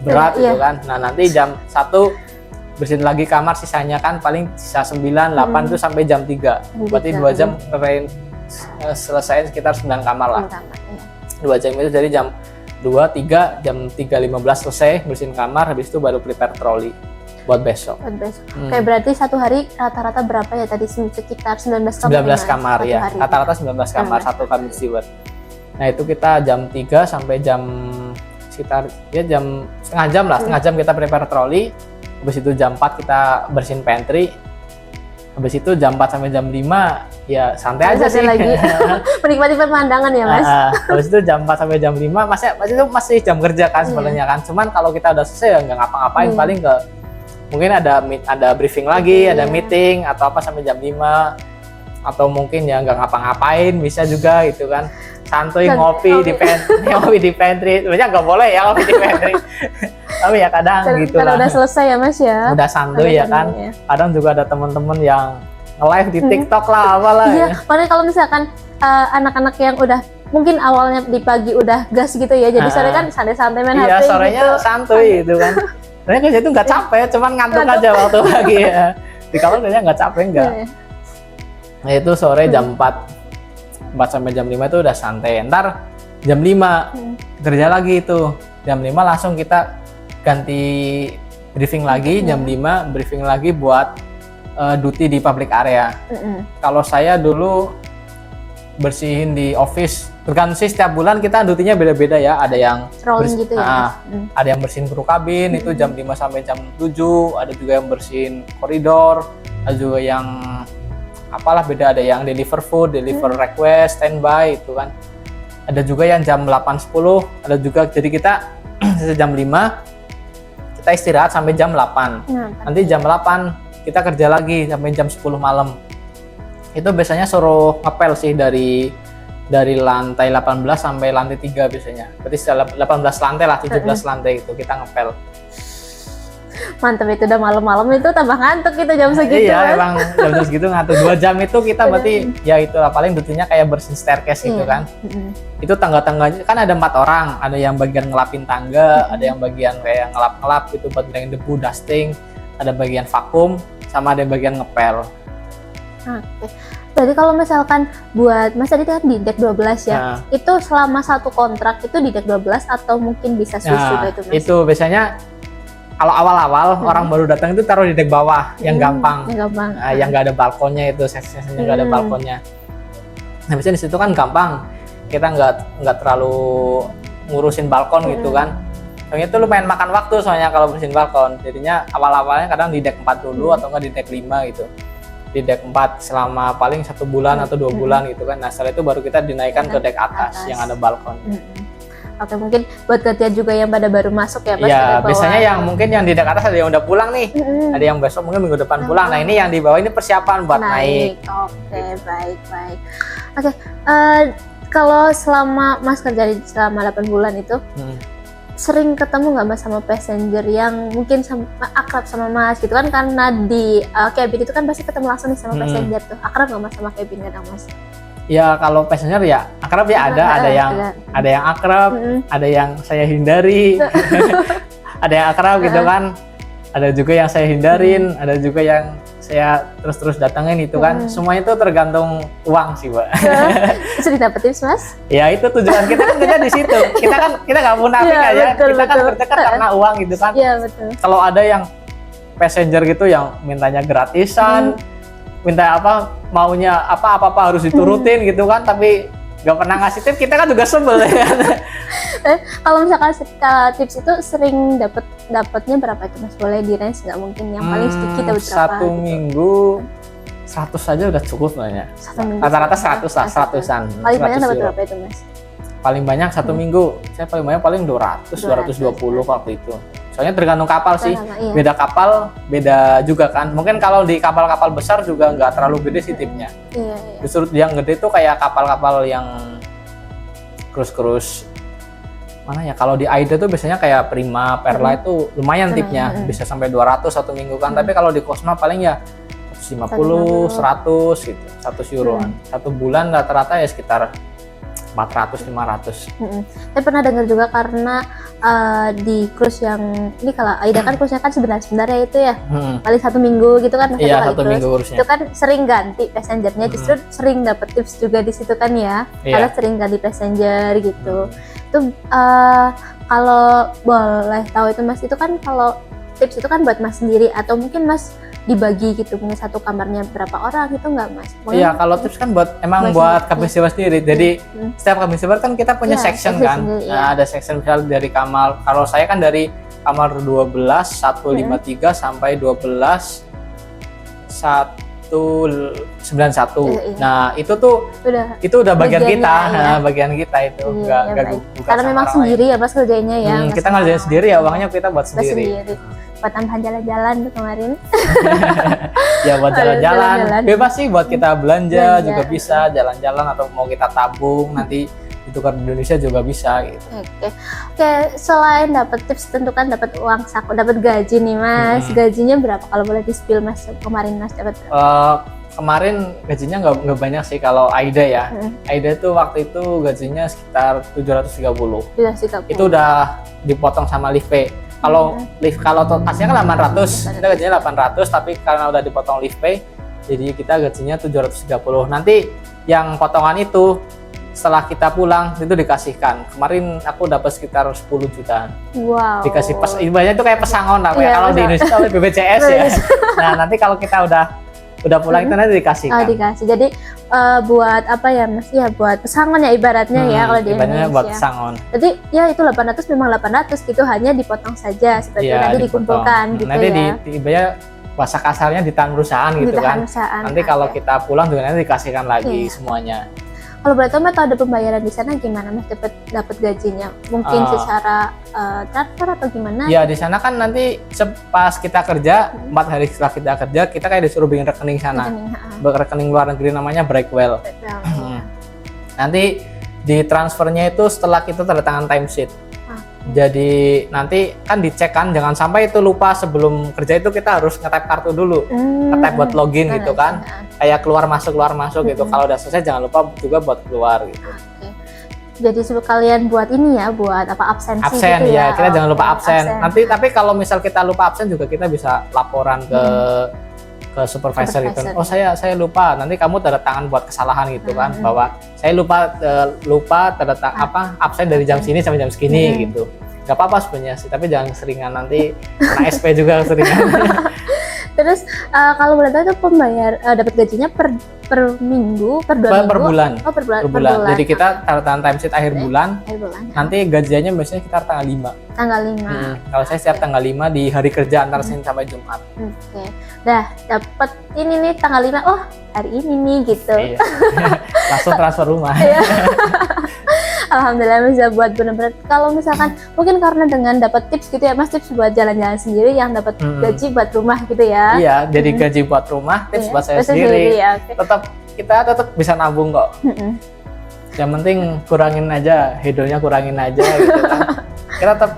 Speaker 1: berat gitu kan. Nah, nanti jam 1 bersihin lagi kamar, sisanya kan paling sisa 9, 8 itu sampai jam 3. Berarti 2 jam selesai sekitar 9 kamar lah. 2 jam itu dari jam 2, 3, jam 3.15 selesai bersihin kamar, habis itu baru prepare troli buat besok. Kayak berarti satu hari rata-rata berapa ya tadi, sekitar 19 kamar? 19 kamar ya, rata-rata 19 kamar satu cabin steward. Nah itu kita jam 3 sampai jam sekitar jam setengah jam lah, setengah jam kita prepare troli. Habis itu jam 4 kita bersihin pantry. Habis itu jam 4 sampai jam 5 Ya santai aja sih.
Speaker 2: Lagi. Menikmati pemandangan ya Mas.
Speaker 1: Habis itu jam 4 sampai jam 5 masih jam kerja kan sebenarnya kan. Cuman kalau kita udah selesai ya nggak ngapa-ngapain, paling ke mungkin ada briefing lagi, ada meeting atau apa sampai jam 5, atau mungkin ya nggak ngapa-ngapain bisa juga gitu kan. Santuy ngopi di pantry. Sebenarnya nggak boleh ya ngopi di pantry. Tapi ya kadang gitu lah.
Speaker 2: Kalau udah selesai ya Mas ya.
Speaker 1: Udah santuy ya kan. Ya. Kadang juga ada teman-teman yang live di TikTok lah apalah.
Speaker 2: Iya, makanya kalau misalkan anak-anak yang udah mungkin awalnya di pagi udah gas gitu ya, jadi sore kan santai-santai main HP.
Speaker 1: Iya, sorenya gitu. Santuy gitu kan. Sebenarnya kerja itu nggak capek, cuman ngantuk aja waktu pagi ya. Di kamar kerja nggak capek nggak. Nah itu sore jam 4 sampai jam 5 itu udah santai. Ntar jam 5 kerja lagi itu. Jam 5 langsung kita ganti briefing lagi, jam 5 briefing lagi buat duty di public area. Kalau saya dulu bersihin di office, tergantung sih setiap bulan kita dutinya beda-beda ya. Ada yang
Speaker 2: gitu ya.
Speaker 1: Ada yang bersihin kru kabin itu jam 5 sampai jam 7, ada juga yang bersihin koridor, ada juga yang apalah beda, ada yang deliver food, deliver request, standby itu kan. Ada juga yang jam 8.10, ada juga, jadi kita jam 5 kita istirahat sampai jam 8. Nanti jam 8 kita kerja lagi sampai jam 10 malam. Itu biasanya suruh ngepel sih dari lantai 18 sampai lantai 3 biasanya. Berarti 18 lantai lah, 17 lantai itu kita ngepel.
Speaker 2: Mantap, itu udah malam-malam itu tambah ngantuk gitu jam segitu.
Speaker 1: Iya, emang jam segitu ngantuk. 2 jam itu kita berarti ya itulah paling dutinya kayak bersihin staircase gitu kan. Itu tangga-tangganya kan ada 4 orang, ada yang bagian ngelapin tangga, ada yang bagian kayak ngelap-ngelap gitu buat ngilangin debu, dusting, ada bagian vakum, sama ada bagian ngepel.
Speaker 2: Oke. Jadi kalau misalkan buat Mas tadi kan di deck 12 ya, itu selama satu kontrak itu di deck 12 atau mungkin bisa switch juga itu Mas? Itu
Speaker 1: biasanya kalau awal-awal orang baru datang itu taruh di deck bawah yang gampang. Yang nggak ada balkonnya itu, seksinya nggak ada balkonnya. Nah biasanya di situ kan gampang, kita nggak terlalu ngurusin balkon gitu kan. Soalnya itu lumayan makan waktu soalnya kalau bersihin balkon. Jadinya awal-awalnya kadang di deck 4 dulu atau enggak di deck 5 gitu. Di deck 4 selama paling 1 bulan atau 2 bulan gitu kan. Nah setelah itu baru kita dinaikkan ke deck atas yang ada balkon.
Speaker 2: Oke, mungkin buat kerjaan juga yang pada baru masuk ya Mas.
Speaker 1: Iya, biasanya yang mungkin yang di deck atas ada yang udah pulang nih. Ada yang besok mungkin minggu depan pulang. Nah ini yang di bawah ini persiapan buat naik.
Speaker 2: Oke, baik. Oke, kalau selama Mas kerja selama 8 bulan itu, sering ketemu nggak Mas sama passenger yang mungkin akrab sama Mas gitu kan, karena di cabin itu kan pasti ketemu langsung nih sama passenger tuh. Akrab nggak Mas sama cabin kadang Mas?
Speaker 1: Ya kalau passenger ya akrab ya, ada yang akrab, ada yang saya hindari. Ada yang akrab gitu kan, ada juga yang saya hindarin, ada juga yang saya terus datangin itu kan. Semuanya itu tergantung uang sih Mbak.
Speaker 2: Bisa dapet tips Mas?
Speaker 1: Ya itu tujuan kita kan kerja di situ. Kita nggak munafik aja. Kita kan kerja kan karena uang gitu kan.
Speaker 2: Iya betul.
Speaker 1: Kalau ada yang passenger gitu yang mintanya gratisan, minta apa, maunya apa harus diturutin gitu kan, tapi nggak pernah ngasih tips, kita kan juga sebel ya.
Speaker 2: Kalau misalkan tips itu sering dapatnya berapa itu Mas? Boleh di range nggak, mungkin yang paling sedikit atau berapa?
Speaker 1: Satu minggu 100 aja udah cukup banyak. Rata-rata 100 lah, 100-an.
Speaker 2: Paling banyak dapat berapa itu Mas?
Speaker 1: Paling banyak satu minggu, saya paling banyak 220 waktu itu. Soalnya tergantung kapal sih, beda kapal beda juga kan. Mungkin kalau di kapal-kapal besar juga nggak terlalu gede sih tipnya. Justru yang gede tuh kayak kapal-kapal yang cruise mana ya, kalau di AIDA tuh biasanya kayak Prima, Perla itu lumayan tipnya, bisa sampai 200 satu minggu kan. Tapi kalau di Cosma paling ya 150, 100 gitu, 100 euroan. Satu bulan rata-rata ya sekitar 400-500.
Speaker 2: Saya pernah dengar juga karena di cruise yang ini, kalau AIDA kan cruise-nya kan sebentar-sebentar ya itu ya, paling 1 minggu gitu kan.
Speaker 1: Iya, 1 minggu cruise-nya.
Speaker 2: Itu kan sering ganti passengernya, justru sering dapet tips juga di situ kan ya, karena sering ganti passenger gitu. Itu kalau boleh tahu itu Mas, itu kan kalau tips itu kan buat Mas sendiri atau mungkin Mas dibagi gitu, mungkin satu kamarnya berapa orang gitu nggak Mas?
Speaker 1: Iya, kalau tips kan buat cabin steward sendiri. Jadi setiap cabin steward kan kita punya section kan. Nah, ada section misal dari kamar. Kalau saya kan dari kamar 12 153 sampai 12 1 itu 91. Nah, itu udah bagian kita, ya. Bagian kita itu.
Speaker 2: Iya, karena memang sendiri ya Mas kerjanya ya.
Speaker 1: Kita ngerjain sendiri ya, uangnya kita buat sendiri.
Speaker 2: Buat tambahan jalan-jalan tuh kemarin.
Speaker 1: Ya buat jalan-jalan. Bebas sih buat kita belanja juga bisa, jalan-jalan atau mau kita tabung nanti ditukar di Indonesia juga bisa gitu.
Speaker 2: Oke, selain dapat tips tentu kan dapat uang saku, dapat gaji nih Mas. Gajinya berapa kalau boleh di-spill Mas? Kemarin Mas dapat berapa?
Speaker 1: Kemarin gajinya nggak banyak sih kalau Aida ya. Aida tuh waktu itu gajinya sekitar 730. Itu udah dipotong sama lift pay. Kalau aslinya kan 800, kita gajinya 800, tapi karena udah dipotong lift pay, jadi kita gajinya 730. Nanti yang potongan itu setelah kita pulang itu dikasihkan. Kemarin aku dapat sekitar 10 jutaan.
Speaker 2: Wow.
Speaker 1: Dikasih ibaratnya itu kayak pesangon lah, kayak kalau di Indonesia BPJS ya. Nah, nanti kalau kita udah pulang itu nanti dikasihkan.
Speaker 2: Dikasih. Jadi buat apa ya Mas? Ya buat pesangon ya ibaratnya ya kalau di Indonesia.
Speaker 1: Buat pesangon.
Speaker 2: Jadi ya itu 800 memang 800 gitu, hanya dipotong saja seperti nanti dikumpulkan gitu
Speaker 1: nanti
Speaker 2: ya.
Speaker 1: Ibaratnya bahasa kasarnya ditahan perusahaan gitu kan. Nanti kalau kita pulang juga nanti dikasihkan lagi semuanya.
Speaker 2: Kalau boleh tahu Mas, ada pembayaran di sana gimana Mas dapat gajinya? Mungkin secara transfer atau gimana?
Speaker 1: Ya di sana kan nanti pas kita kerja 4 hari setelah kita kerja kita kayak disuruh bikin rekening sana. Rekening luar negeri namanya Breakwell. Nanti di transfernya itu setelah kita tanda tangan timesheet. Jadi nanti kan dicek kan, jangan sampai itu lupa sebelum kerja itu kita harus nge-type kartu dulu, nge-type buat login gitu kan, kayak keluar masuk gitu. Kalau udah selesai jangan lupa juga buat keluar gitu.
Speaker 2: Jadi sekalian buat ini ya, buat apa absensi gitu
Speaker 1: ya. Kita jangan lupa absen. Nanti tapi kalau misal kita lupa absen juga kita bisa laporan ke supervisor itu. Oh saya lupa, nanti kamu tanda tangan buat kesalahan gitu kan, bahwa saya lupa tanda tangan absen dari jam sini sampai jam segini gitu. Gak apa-apa sebenarnya sih, tapi jangan seringan, nanti kena SP juga seringan.
Speaker 2: Terus kalau boleh tahu itu dapat gajinya per minggu, per
Speaker 1: bulan.
Speaker 2: Oh, per bulan.
Speaker 1: Jadi kita tanda tangan timesheet akhir bulan. Nanti gajiannya biasanya sekitar tanggal 5.
Speaker 2: Tanggal 5.
Speaker 1: Kalau saya setiap tanggal 5 di hari kerja antara Senin sampai Jumat.
Speaker 2: Dah dapat ini nih tanggal 5. Oh, hari ini nih gitu.
Speaker 1: Iya. Langsung transfer rumah.
Speaker 2: Alhamdulillah bisa buat benar-benar. Kalau misalkan mungkin karena dengan dapat tips gitu ya Mas, tips buat jalan-jalan sendiri, yang dapat gaji buat rumah gitu ya.
Speaker 1: Iya, jadi gaji buat rumah, tips buat saya sendiri. Ya, kita tetap bisa nabung kok. Yang penting kurangin aja, hedonnya kurangin aja gitu kan. Kita tetap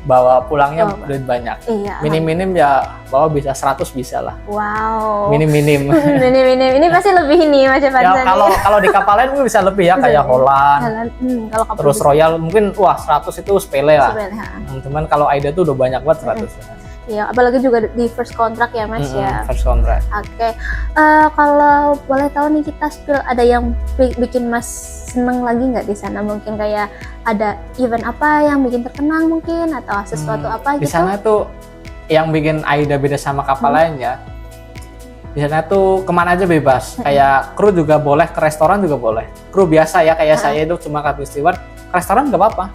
Speaker 1: bawa pulangnya duit banyak. Minim-minim ya bawa bisa 100 bisa lah.
Speaker 2: Wow.
Speaker 1: Minim-minim.
Speaker 2: Minim. Ini pasti lebih ini Mas Evan.
Speaker 1: Ya kalau di kapal lain mungkin bisa lebih ya, kayak Holland. Terus Royal mungkin 100 itu sepele lah. Cuman kalau Aida tuh udah banyak banget 100.
Speaker 2: Ya, apalagi juga di first contract ya Mas ya.
Speaker 1: First contract.
Speaker 2: Oke. Kalau boleh tahu nih kita spill, ada yang bikin Mas seneng lagi nggak di sana? Mungkin kayak ada event apa yang bikin terkenang mungkin, atau sesuatu apa gitu?
Speaker 1: Di sana tuh yang bikin Aida beda sama kapal lain ya. Di sana tuh kemana aja bebas. Kayak kru juga boleh, ke restoran juga boleh. Kru biasa ya kayak saya itu cuma cabin steward, ke restoran nggak apa-apa.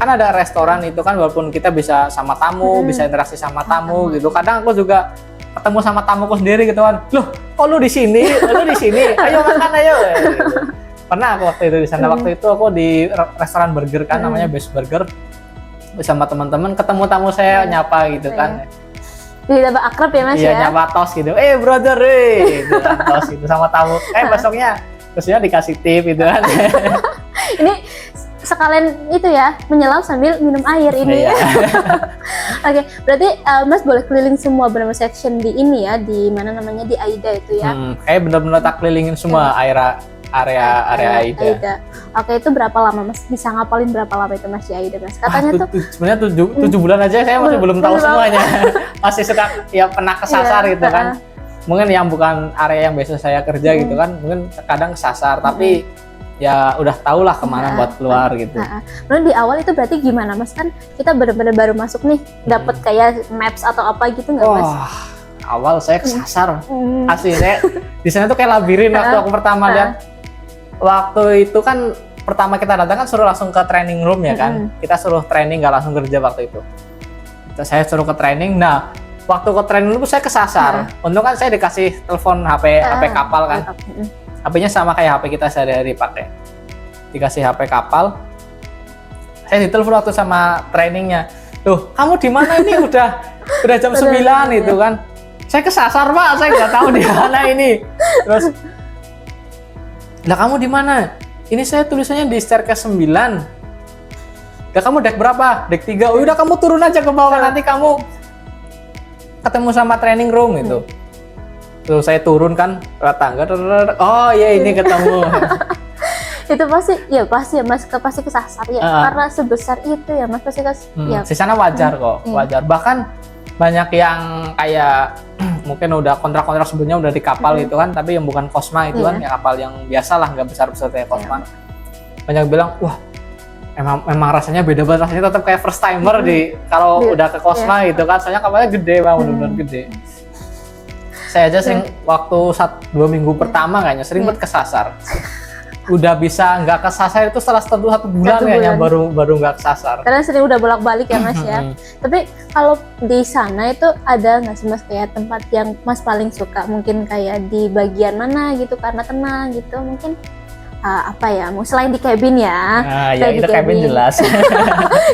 Speaker 1: Kan ada restoran itu kan, walaupun kita bisa sama tamu, bisa interaksi sama tamu gitu. Kadang aku juga ketemu sama tamuku sendiri gitu kan. Loh, kok lu di sini? Ayo makan ayo. Gitu. Pernah aku waktu itu di sana. Waktu itu aku di restoran burger kan, namanya Best Burger. Sama teman-teman ketemu tamu saya nyapa gitu kan.
Speaker 2: Jadi tambah akrab ya Mas ya?
Speaker 1: Iya, nyapa tos gitu. Brother, gitu kan, tos gitu sama tamu. Besoknya terusnya dikasih tip gitu kan.
Speaker 2: Ini sekalian itu ya, menyelam sambil minum air ini. Oke, berarti Mas boleh keliling semua benar section di ini ya, di mana namanya, di Aida itu ya?
Speaker 1: Kayak benar-benar tak kelilingin semua area Aida.
Speaker 2: Oke, itu berapa lama Mas? Bisa ngapalin berapa lama itu Mas di Aida Mas? Katanya tuh
Speaker 1: sebenarnya 7 bulan aja saya masih belum tahu semuanya. Masih suka ya pernah kesasar gitu kan. Mungkin yang bukan area yang biasa saya kerja gitu kan, mungkin kadang kesasar, tapi ya udah tau lah kemana buat keluar gitu.
Speaker 2: Lalu di awal itu berarti gimana Mas? Kan kita benar-benar baru masuk nih, dapat kayak maps atau apa gitu nggak Mas?
Speaker 1: Awal saya kesasar. Asli saya di sana tuh kayak labirin waktu aku pertama lihat. Waktu itu kan pertama kita datang kan suruh langsung ke training room ya kan. Kita suruh training, nggak langsung kerja waktu itu. Saya suruh ke training. Nah, waktu ke training itu saya kesasar. Untung kan saya dikasih telepon HP kapal kan. HP-nya sama kayak HP kita sehari-hari pakai. Dikasih HP kapal. Saya ditelepon waktu sama trainingnya. Loh, kamu di mana ini? Udah jam 9 itu kan. Saya kesasar, Pak. Saya nggak tahu di mana ini. Terus, lah kamu di mana? Ini saya tulisannya di staircase 9. Lah kamu deck berapa? Deck 3. Udah kamu turun aja ke bawah, nanti kamu ketemu sama training room itu. Terus saya turun kan lewat tangga. Oh iya, ini ketemu.
Speaker 2: Itu pasti ya Mas, pasti kesasar ya, karena sebesar itu ya Mas, pasti
Speaker 1: ya. Di sana wajar kok, wajar. Bahkan banyak yang kayak mungkin udah kontrak-kontrak sebelumnya udah di kapal gitu kan, tapi yang bukan Cosma itu kan, ya kapal yang biasa lah, nggak besar-besar kayak Cosma. Banyak bilang, wah memang rasanya beda banget, rasanya tetap kayak first timer di kalau udah ke Cosma gitu kan, soalnya kapalnya gede banget, benar-benar gede. Saya aja sering waktu 2 minggu pertama kayaknya sering buat kesasar. Udah bisa nggak kesasar itu setelah 1 bulan kayaknya baru nggak kesasar.
Speaker 2: Karena sering udah bolak-balik ya Mas ya. Tapi kalau di sana itu ada nggak sih Mas kayak tempat yang Mas paling suka? Mungkin kayak di bagian mana gitu karena tenang gitu mungkin. Apa ya, mau selain di cabin ya?
Speaker 1: Ya itu cabin jelas.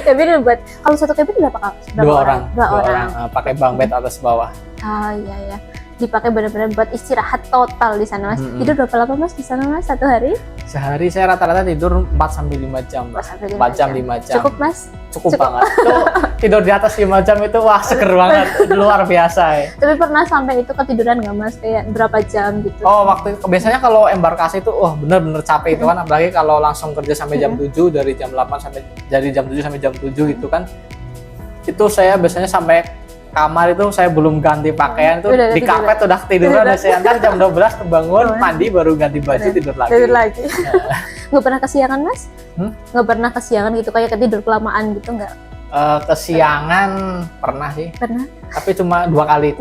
Speaker 2: Cabin buat kalau satu cabin berapa?
Speaker 1: 2 orang. Pakai bunk bed atas bawah.
Speaker 2: Oh iya. Dipakai benar-benar buat istirahat total di sana Mas. Tidur berapa lama Mas di sana Mas satu hari?
Speaker 1: Sehari saya rata-rata tidur 4-5 jam. 4 jam 5 jam.
Speaker 2: Cukup Mas?
Speaker 1: Cukup banget. Tuh tidur di atas 5 jam itu wah seger banget, luar biasa ya.
Speaker 2: Tapi pernah sampai itu ketiduran nggak Mas? Kayak berapa jam gitu?
Speaker 1: Oh waktu itu biasanya kalau embarkasi itu bener-bener capek itu kan, apalagi kalau langsung kerja sampai jam 7 dari jam 8 sampai dari jam 7 sampai jam 7 itu kan. Itu saya biasanya sampai kamar itu saya belum ganti pakaian itu di karpet udah tiduran saya antar jam 12 kebangun mandi baru ganti baju tidur lagi.
Speaker 2: Nggak pernah kesiangan Mas? Nggak pernah kesiangan gitu kayak ketidur kelamaan gitu nggak?
Speaker 1: Kesiangan pernah sih.
Speaker 2: Pernah.
Speaker 1: Tapi cuma 2 kali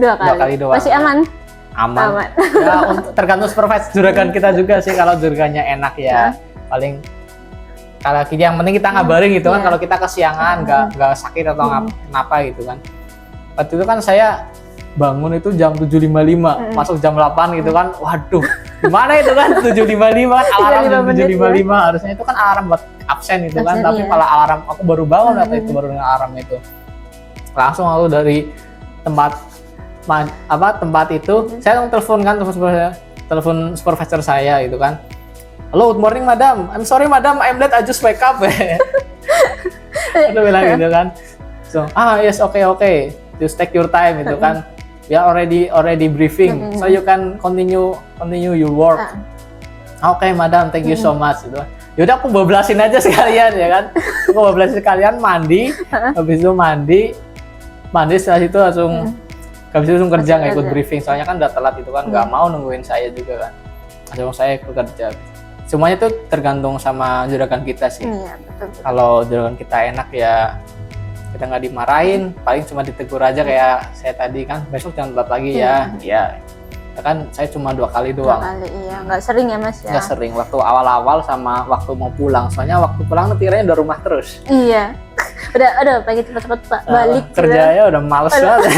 Speaker 1: doang.
Speaker 2: Masih aman?
Speaker 1: Aman. Ya, tergantung supervisor juragan kita juga sih, kalau juragannya enak ya paling kalau yang penting kita ngabarin gitu kan, kalau kita kesiangan nggak sakit atau kenapa gitu kan. Waktu itu kan saya bangun itu jam 7.55, masuk jam 8 gitu kan, waduh gimana itu kan 7.55 kan alarm jam 7.55 harusnya itu kan alarm buat absen itu kan, tapi malah alarm aku baru bangun waktu itu baru dengan alarm itu. Langsung aku dari tempat itu saya telepon kan, telepon supervisor saya gitu kan. Hello, good morning madam, I'm sorry madam, I'm late, I just wake up. Udah bilang gitu kan. So, yes, okay. Just take your time itu kan. We are already briefing, so you can continue your work. Okay, madam, thank you so much gitu. Yaudah aku bablasin aja sekalian ya kan. Aku bablasin sekalian mandi, habis itu mandi setelah itu langsung kerja, nggak ikut briefing soalnya kan udah telat itu kan, nggak mau nungguin saya juga kan. Langsung saya ikut kerja. Semuanya itu tergantung sama juragan kita sih. Kalau juragan kita enak ya kita nggak dimarahin, paling cuma ditegur aja kayak saya tadi kan, besok jangan telat lagi ya. Ya kan saya cuma 2 kali doang.
Speaker 2: 2 kali, iya. Nggak sering ya Mas ya?
Speaker 1: Nggak sering, waktu awal-awal sama waktu mau pulang. Soalnya waktu pulang kiranya udah rumah terus.
Speaker 2: Iya. Udah pengen cepet-cepet balik.
Speaker 1: Kerjanya udah males banget.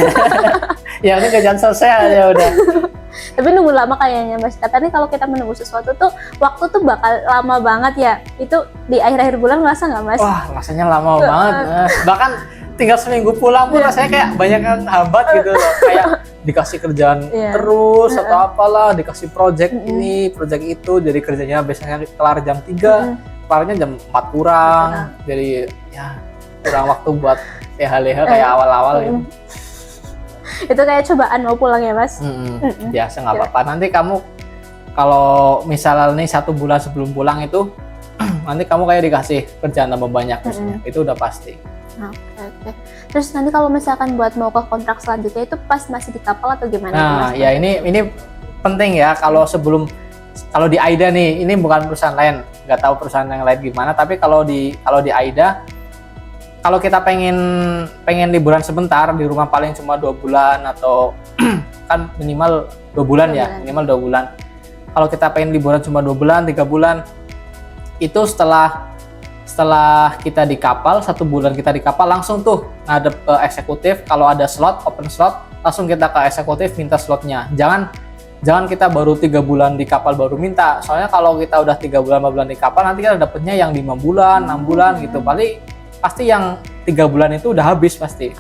Speaker 1: Ya ini kerjaan selesai aja udah.
Speaker 2: Tapi nunggu lama kayaknya Mas. Katanya kalau kita menunggu sesuatu tuh waktu tuh bakal lama banget ya. Itu di akhir-akhir bulan ngerasa nggak Mas?
Speaker 1: Wah rasanya lama banget. Bahkan tinggal seminggu pulang pun rasanya kayak banyak yang hambat gitu loh. Kayak dikasih kerjaan terus atau apalah, dikasih project ini, project itu. Jadi kerjanya biasanya kelar jam 3, kelarnya jam 4 kurang. Jadi ya kurang waktu buat leha-leha kayak awal-awal gitu.
Speaker 2: Itu kayak cobaan mau pulang ya Mas?
Speaker 1: Biasa nggak apa-apa. Nanti kamu kalau misalnya nih 1 bulan sebelum pulang itu nanti kamu kayak dikasih kerjaan tambah banyak itu udah pasti.
Speaker 2: Oke. Terus nanti kalau misalkan buat mau ke kontrak selanjutnya itu pas masih di kapal atau gimana?
Speaker 1: Nah ya ini penting ya, kalau di AIDA nih, ini bukan perusahaan lain, nggak tahu perusahaan yang lain gimana, tapi kalau di AIDA kalau kita pengen liburan sebentar di rumah paling cuma 2 bulan atau kan minimal 2 bulan ya, minimal 2 bulan. Kalau kita pengen liburan cuma 2 bulan, 3 bulan, itu setelah kita di kapal 1 bulan kita di kapal langsung tuh ngadep ke eksekutif. Kalau ada slot, open slot, langsung kita ke eksekutif minta slotnya. Jangan kita baru 3 bulan di kapal baru minta. Soalnya kalau kita udah 3 bulan 4 bulan di kapal, nanti kita dapetnya yang 5 bulan 6 bulan gitu. Pasti yang 3 bulan itu udah habis pasti.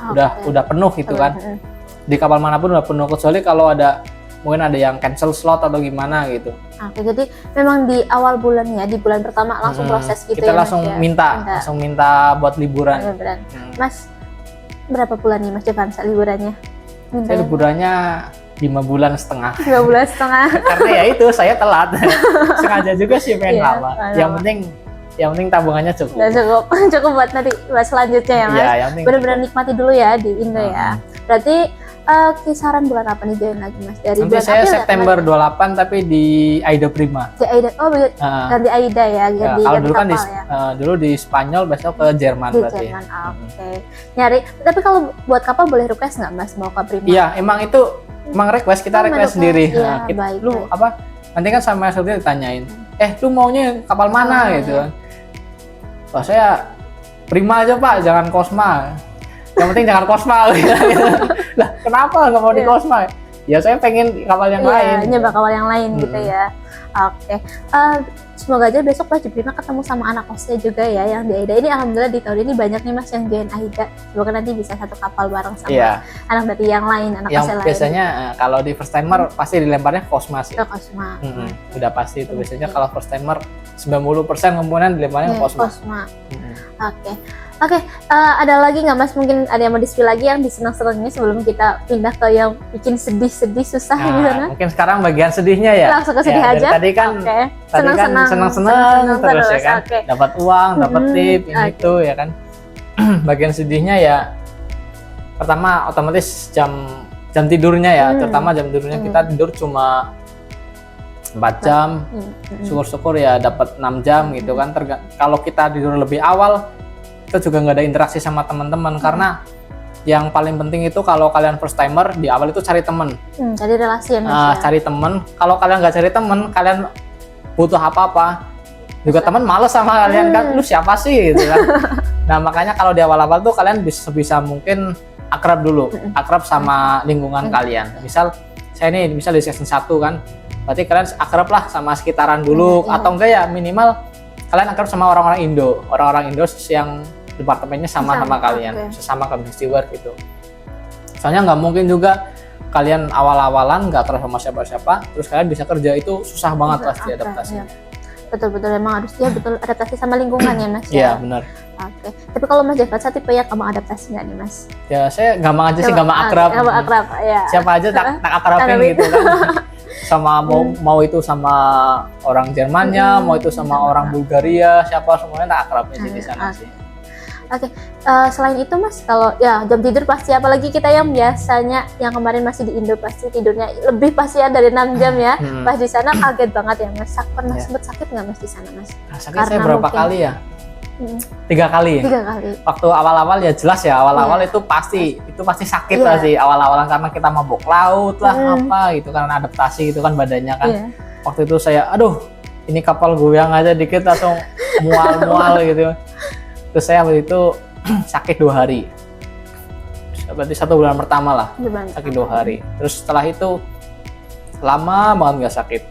Speaker 1: Udah penuh gitu kan. Di kapal manapun udah penuh, kecuali kalau mungkin ada yang cancel slot atau gimana gitu.
Speaker 2: Oke, jadi memang di awal bulan ya, di bulan pertama langsung proses gitu
Speaker 1: kita
Speaker 2: ya.
Speaker 1: Kita langsung minta buat liburan.
Speaker 2: Mas, berapa bulan nih Mas Devansa liburannya?
Speaker 1: Saya liburannya 5 bulan setengah.
Speaker 2: 5 bulan setengah.
Speaker 1: Karena ya itu saya telat. Sengaja juga sih pengen lama. Yang penting tabungannya cukup.
Speaker 2: Cukup buat nanti selanjutnya ya Mas. Benar-benar nikmati dulu ya di Indo ya. Berarti kisaran bulan apa nih join lagi Mas? Dari
Speaker 1: nanti
Speaker 2: bulan
Speaker 1: saya
Speaker 2: April
Speaker 1: September 28 tapi di Aida Prima.
Speaker 2: Di Aida, ganti Aida ya, ganti
Speaker 1: kalau dulu kan dulu di Spanyol, besok ke Jerman berarti.
Speaker 2: Jerman, oke. Nyari, tapi kalau buat kapal boleh request nggak Mas mau ke Prima?
Speaker 1: Iya, emang request, kita request sendiri.
Speaker 2: Ya,
Speaker 1: lu apa? Nanti kan sama Master ditanyain, lu maunya kapal mana gitu kan? Wah, saya Prima aja Pak, jangan Cosma. Yang penting jangan Cosma gitu. Lah, kenapa nggak mau di Cosma? Ya saya pengen kapal yang lain.
Speaker 2: Nyoba kapal yang lain gitu ya. Oke. Semoga aja besok Mas di Prima ketemu sama anak kosnya juga ya yang di Aida. Ini alhamdulillah di tahun ini banyak nih Mas yang join Aida. Semoga nanti bisa satu kapal bareng sama anak dari yang lain, anak kosnya lain.
Speaker 1: Biasanya kalau di first timer pasti dilemparnya Cosma sih.
Speaker 2: Cosma.
Speaker 1: Udah pasti itu biasanya kalau first timer 90% komponen dilemparnya Cosma.
Speaker 2: Oke, ada lagi nggak Mas? Mungkin ada yang mau di-spill lagi yang disenang-senangnya sebelum kita pindah ke yang bikin sedih-sedih susah di sana?
Speaker 1: Mungkin sekarang bagian sedihnya ya.
Speaker 2: Langsung ke sedih aja.
Speaker 1: Tadi kan senang-senang terus ya kan. Dapat uang, dapat tip, ini itu ya kan. Bagian sedihnya ya, pertama otomatis jam tidurnya ya, terutama jam tidurnya kita tidur cuma 4 jam. Syukur-syukur ya dapat 6 jam gitu kan. Kalau kita tidur lebih awal, kita juga nggak ada interaksi sama teman-teman karena yang paling penting itu kalau kalian first timer di awal itu cari teman,
Speaker 2: cari relasi ya
Speaker 1: cari teman. Kalau kalian nggak cari teman, kalian butuh apa-apa juga teman males sama kalian kan, lu siapa sih gitu kan. Nah makanya kalau di awal-awal tuh kalian bisa mungkin akrab dulu, akrab sama lingkungan kalian. Misal saya ini di season 1 kan, berarti kalian akrab lah sama sekitaran dulu, atau enggak ya minimal kalian akrab sama orang-orang Indo yang departemennya sama kalian, sesama chemistry work gitu. Soalnya nggak mungkin juga kalian awal-awalan nggak akrab sama siapa-siapa, terus kalian bisa kerja, itu susah banget pasti adaptasinya.
Speaker 2: Betul emang harus adaptasi sama lingkungan ya Mas.
Speaker 1: Iya benar.
Speaker 2: Oke. Tapi kalau Mas Devansa tipe yang gampang adaptasi nggak nih Mas?
Speaker 1: Ya saya gampang aja sih, gampang akrab.
Speaker 2: Ya.
Speaker 1: Siapa aja tak akrabin gitu kan. Sama mau itu sama orang Jermannya, mau itu sama orang Bulgaria, siapa semuanya tak akrabnya di sana sih.
Speaker 2: Oke, selain itu Mas, kalau ya jam tidur pasti, apalagi kita yang biasanya yang kemarin masih di Indo pasti tidurnya lebih pasti ya dari 6 jam ya. Pas di sana kaget banget ya Mas. Pernah sempet sakit nggak Mas di sana Mas?
Speaker 1: Sakit saya berapa kali ya? 3 kali.
Speaker 2: 3 kali.
Speaker 1: Waktu awal-awal ya jelas ya, awal-awal itu pasti sakit lah sih awal-awalan, karena kita mabok laut lah apa gitu, karena adaptasi gitu kan badannya kan. Waktu itu saya ini kapal goyang aja dikit langsung mual gitu. Terus saya waktu itu sakit 2 hari. Berarti 1 bulan pertama lah sakit 2 hari. Terus setelah itu lama banget nggak sakit.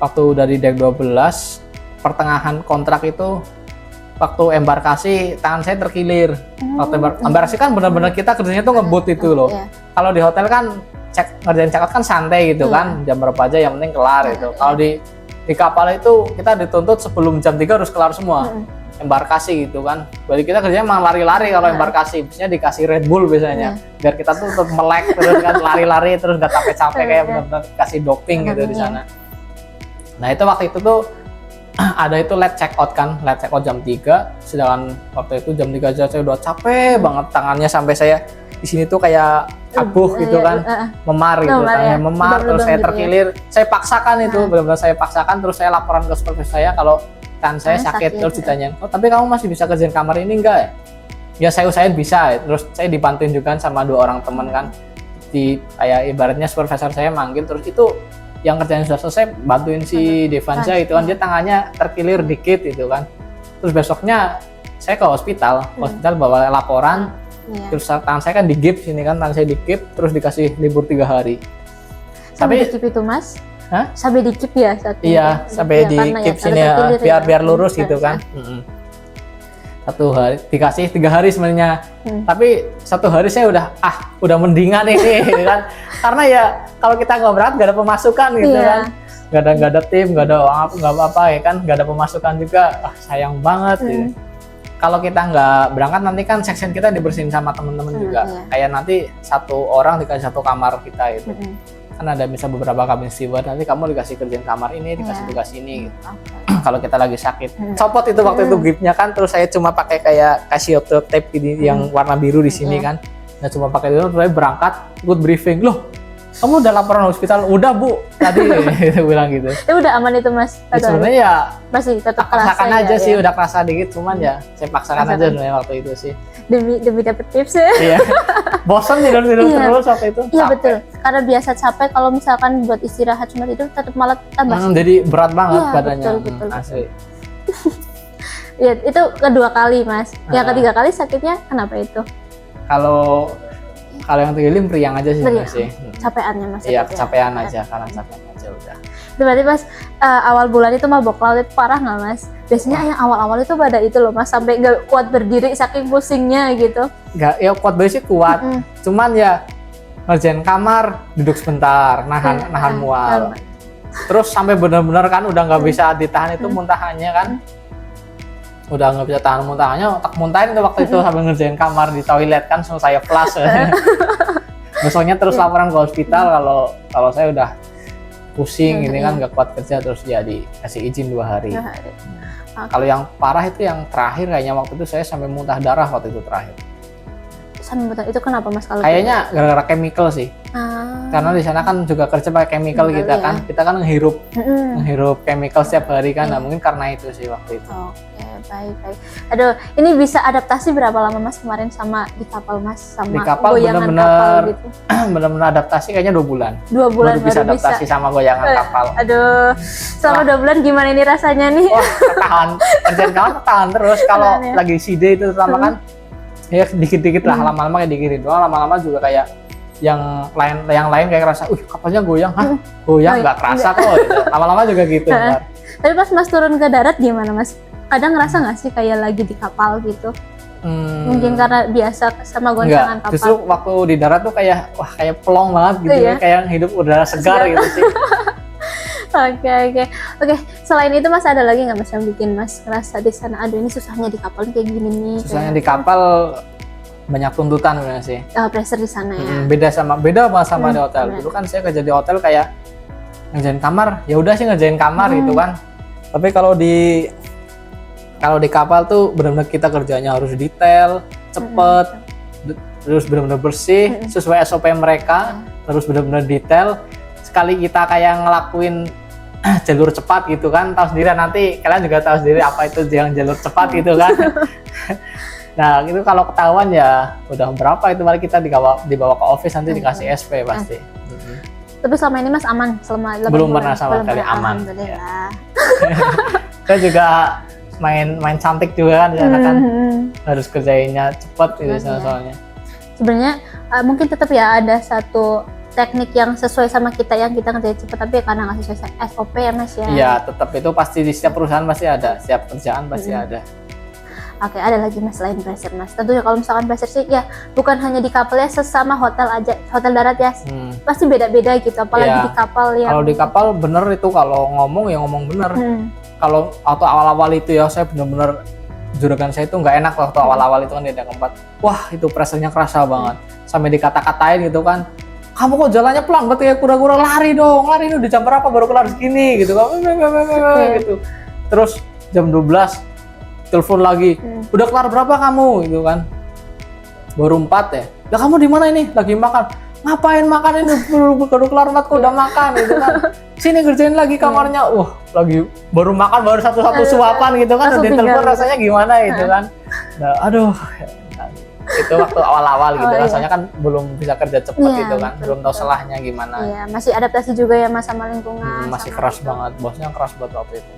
Speaker 1: Waktu dari deck 12 pertengahan kontrak itu, waktu embarkasi tangan saya terkilir. Waktu embarkasi kan benar-benar kita kerjanya tuh ngebut itu loh. Kalau di hotel kan ngerjain check out kan santai gitu kan, jam berapa aja yang penting kelar gitu. Kalau di kapal itu kita dituntut sebelum jam 3 harus kelar semua. Embarkasi gitu kan. Berarti kita kerjanya emang lari-lari kalau embarkasi. Biasanya dikasih Red Bull biasanya. Biar kita tuh tetap melek terus kan, lari-lari terus gak capek-capek kayak benar-benar kasih doping gitu di sana. Nah, itu waktu itu tuh ada itu late check out kan, late check out jam 3. Sedangkan waktu itu jam 3 aja saya udah capek banget, tangannya sampai saya di sini tuh kayak abuh gitu kan, memar gitu, tangannya memar, terus saya terkilir. Saya paksakan itu, benar-benar saya paksakan, terus saya laporan ke supervisor saya kalau tangan saya sakit. Terus ditanyain, tapi kamu masih bisa kerjain kamar ini enggak ya? Ya saya usahain bisa. Terus saya dibantuin juga sama 2 orang teman kan, kayak ibaratnya supervisor saya manggil, terus itu yang kerjanya sudah selesai bantuin si Devansa itu kan, dia tangannya terkilir dikit gitu kan. Terus besoknya saya ke hospital bawa laporan, Terus tangan saya kan digips ini kan, tangan saya digips terus dikasih libur 3 hari.
Speaker 2: Sampai dikip itu Mas?
Speaker 1: Hah?
Speaker 2: Sampai dikip ya saat ini?
Speaker 1: Iya, sampai dikip sini ya, biar lurus gitu kan. 1 hari dikasih 3 hari sebenarnya. Tapi 1 hari saya udah mendingan ini gitu kan. Karena ya kalau kita nggak berangkat nggak ada pemasukan gitu kan. Nggak ada tim, nggak ada uang nggak apa-apa ya kan, nggak ada pemasukan juga. Sayang banget gitu. Kalau kita nggak berangkat nanti kan section kita dibersihin sama teman-teman juga. Kayak nanti 1 orang dikasih 1 kamar kita itu. Kan ada bisa beberapa cabin steward, nanti kamu dikasih kerjaan kamar ini, dikasih tugas ini gitu. Kalau kita lagi sakit, copot itu waktu itu gripnya kan, terus saya cuma pakai kayak kasih tape ini yang warna biru di sini kan, nah cuma pakai itu, terus saya berangkat ikut briefing, loh kamu udah laporan hospital? Udah Bu, tadi itu bilang gitu.
Speaker 2: Itu udah aman itu Mas?
Speaker 1: Sebenarnya ya
Speaker 2: masih tetap kerasa
Speaker 1: aja sih, udah kerasa dikit, cuman ya saya paksakan aja sebenarnya waktu itu sih.
Speaker 2: Demi dapet tips ya.
Speaker 1: Iya. Bosan tidur terus waktu itu.
Speaker 2: Iya betul. Karena biasa capek, kalau misalkan buat istirahat cuma tidur tetap malah tambah.
Speaker 1: Jadi berat banget badannya.
Speaker 2: Betul.
Speaker 1: Asli.
Speaker 2: Ya itu kedua kali Mas. Yang ketiga kali sakitnya kenapa itu?
Speaker 1: Kalau yang tergiling meriang aja sih masih.
Speaker 2: Capeannya Mas.
Speaker 1: Iya, kecapean aja, karena capean aja udah.
Speaker 2: Itu berarti Mas awal bulan itu mabok laut itu parah nggak Mas? Biasanya yang awal-awal itu pada itu loh Mas, sampai nggak kuat berdiri saking pusingnya gitu.
Speaker 1: Nggak, ya kuat berdiri sih kuat. Cuman ya ngerjain kamar, duduk sebentar, nahan mual. Terus sampai benar-benar kan udah nggak bisa ditahan itu muntahannya kan. Udah nggak bisa tahan muntahannya, tak muntahin tuh waktu itu sambil ngerjain kamar di toilet kan, langsung saya flush. Besoknya terus laporan ke hospital kalau saya udah pusing ini kan nggak kuat kerja, terus ya dikasih izin 2 hari. Kalau yang parah itu yang terakhir kayaknya waktu itu saya sampai muntah darah waktu itu terakhir.
Speaker 2: Sampai muntah itu kenapa Mas? Kalau
Speaker 1: kayaknya gara-gara chemical sih. Karena di sana kan juga kerja pakai chemical kita kan. Kita kan ngehirup chemical setiap hari kan. Nah, mungkin karena itu sih waktu itu.
Speaker 2: Oke, baik. Aduh, ini bisa adaptasi berapa lama Mas kemarin sama di kapal Mas, sama
Speaker 1: di kapal
Speaker 2: goyangan kapal gitu?
Speaker 1: Bener-bener adaptasi kayaknya 2 bulan.
Speaker 2: 2 bulan
Speaker 1: baru bisa adaptasi sama goyangan kapal.
Speaker 2: Aduh, selama 2 bulan gimana ini rasanya nih?
Speaker 1: Wah, kerjaan kawan ketahan terus. Kalau lagi side itu terutama kan ya dikit-dikit lah, lama-lama kayak dikirim doang, lama-lama juga kayak yang lain kayak kerasa, kapalnya goyang, goyang nggak kerasa kok, gitu. Lama-lama juga gitu.
Speaker 2: Tapi pas Mas turun ke darat gimana Mas? Kadang ngerasa nggak sih kayak lagi di kapal gitu? Mungkin karena biasa sama goncangan kapal.
Speaker 1: Justru waktu di darat tuh kayak plong banget gitu ya, kayak hidup udara segar gitu sih.
Speaker 2: Oke. Selain itu Mas ada lagi nggak Mas yang bikin Mas ngerasa di sana, aduh ini susahnya di kapal kayak gini nih?
Speaker 1: Susahnya di kapal banyak tuntutan sebenarnya sih.
Speaker 2: Pressure di sana ya.
Speaker 1: Beda banget sama di hotel. Dulu kan saya kerja di hotel kayak ngerjain kamar, ya udah sih ngerjain kamar gitu kan. Tapi kalau di kapal tuh benar-benar kita kerjanya harus detail, cepet, terus benar-benar bersih, sesuai SOP mereka, terus benar-benar detail. Sekali kita kayak ngelakuin jalur cepat gitu kan, tahu sendiri nanti kalian juga tahu sendiri apa itu yang jalur cepat gitu kan. Nah itu kalau ketahuan ya udah berapa itu balik kita dibawa ke office, nanti dikasih SP pasti.
Speaker 2: Tapi selama ini Mas aman selama 8
Speaker 1: belum
Speaker 2: bulan?
Speaker 1: Pernah sama sekali aman.
Speaker 2: Ya.
Speaker 1: Saya juga main cantik juga kan, kan harus kerjainnya cepet gitu soalnya.
Speaker 2: Sebenarnya mungkin tetap ya ada satu teknik yang sesuai sama kita yang kita ngerjain cepet, tapi karena nggak sesuai SOP ya Mas ya.
Speaker 1: Iya, tetap itu pasti di setiap perusahaan pasti ada, setiap kerjaan pasti ada.
Speaker 2: Oke, ada lagi Mas selain pressure Mas. Tentunya kalau misalkan pressure sih ya bukan hanya di kapal ya, sesama hotel aja, hotel darat ya. Pasti beda-beda gitu, apalagi di kapal ya.
Speaker 1: Kalau di kapal bener itu, kalau ngomong ya ngomong bener. Kalau waktu awal-awal itu ya saya bener-bener juragan saya itu nggak enak waktu awal-awal itu kan, di keempat. Wah, itu pressure-nya kerasa banget. Sampai dikata-katain gitu kan. Kamu kok jalannya pelan banget ya, kura-kura lari dong, lari ini udah jam berapa baru kelar segini gitu kan, gitu. Terus jam 12 telepon lagi, udah kelar berapa kamu gitu kan, baru 4 ya, lah kamu di mana ini, lagi makan, ngapain makan ini, baru kelar 4 kok udah makan gitu kan, sini kerjain lagi kamarnya, lagi baru makan, baru satu suapan gitu kan, udah telepon rasanya gimana gitu kan, nah, aduh. Itu waktu awal-awal gitu, rasanya kan belum bisa kerja cepat gitu kan, belum tahu salahnya gimana.
Speaker 2: Iya, masih adaptasi juga ya Mas sama lingkungan.
Speaker 1: Masih keras banget, bosnya keras banget waktu itu.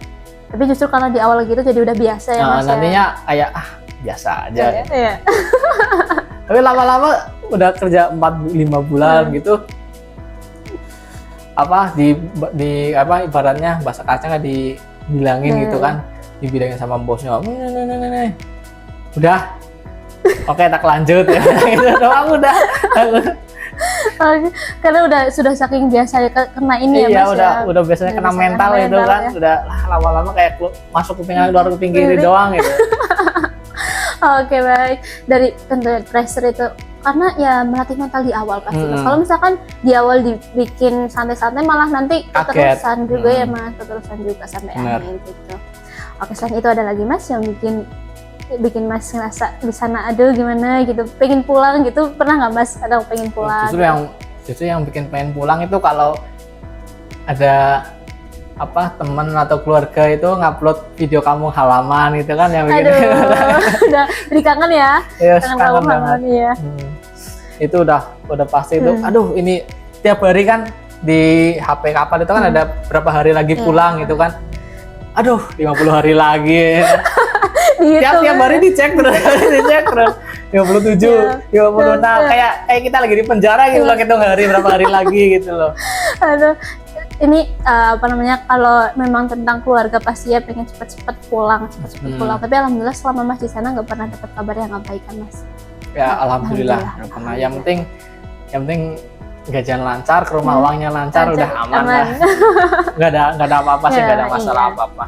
Speaker 2: Tapi justru karena di awal gitu jadi udah biasa ya Mas.
Speaker 1: Nantinya kayak biasa aja.
Speaker 2: Iya.
Speaker 1: Tapi lama-lama udah kerja 4-5 bulan gitu, apa ibaratnya bahasa kacang dibilangin gitu kan, dibilangin sama bosnya, udah, oke tak lanjut ya, itu doang udah.
Speaker 2: Karena sudah saking biasa kena ini
Speaker 1: ya
Speaker 2: Mas
Speaker 1: ya. Udah biasanya kena mental itu kan, ya. Udah lama-lama kayak masuk kuping keluar kuping kiri doang gitu.
Speaker 2: Oke, baik. Dari tentu pressure itu karena ya melatih mental di awal pasti Mas. Kalau misalkan di awal dibikin santai-santai malah nanti keterusan juga ya Mas, keterusan juga sampai akhir gitu. Oke, selain itu ada lagi Mas yang bikin Mas ngerasa di sana aduh gimana gitu, pengen pulang gitu, pernah nggak Mas? Ada pengen pulang?
Speaker 1: Justru yang bikin pengen pulang itu kalau ada teman atau keluarga itu ngupload video kamu halaman gitu kan yang bikin
Speaker 2: udah jadi kangen ya.
Speaker 1: Iya, kangen banget ya. Itu udah pasti itu aduh ini tiap hari kan di HP kapal itu kan ada berapa hari lagi pulang gitu kan, aduh 50 hari lagi tiap hari dicek terus 57, 50. Nah kayak kita lagi di penjara gitu loh, hitung hari berapa hari lagi gitu loh.
Speaker 2: Aduh, ini kalau memang tentang keluarga pasti ya pengen cepet-cepet pulang. Tapi alhamdulillah selama Mas di sana nggak pernah dapat kabar yang nggak baik kan Mas?
Speaker 1: Ya alhamdulillah nggak pernah. Yang penting gajian lancar, ke rumah uangnya lancar, udah aman lah. Nggak ada apa-apa sih, nggak ada masalah apa-apa.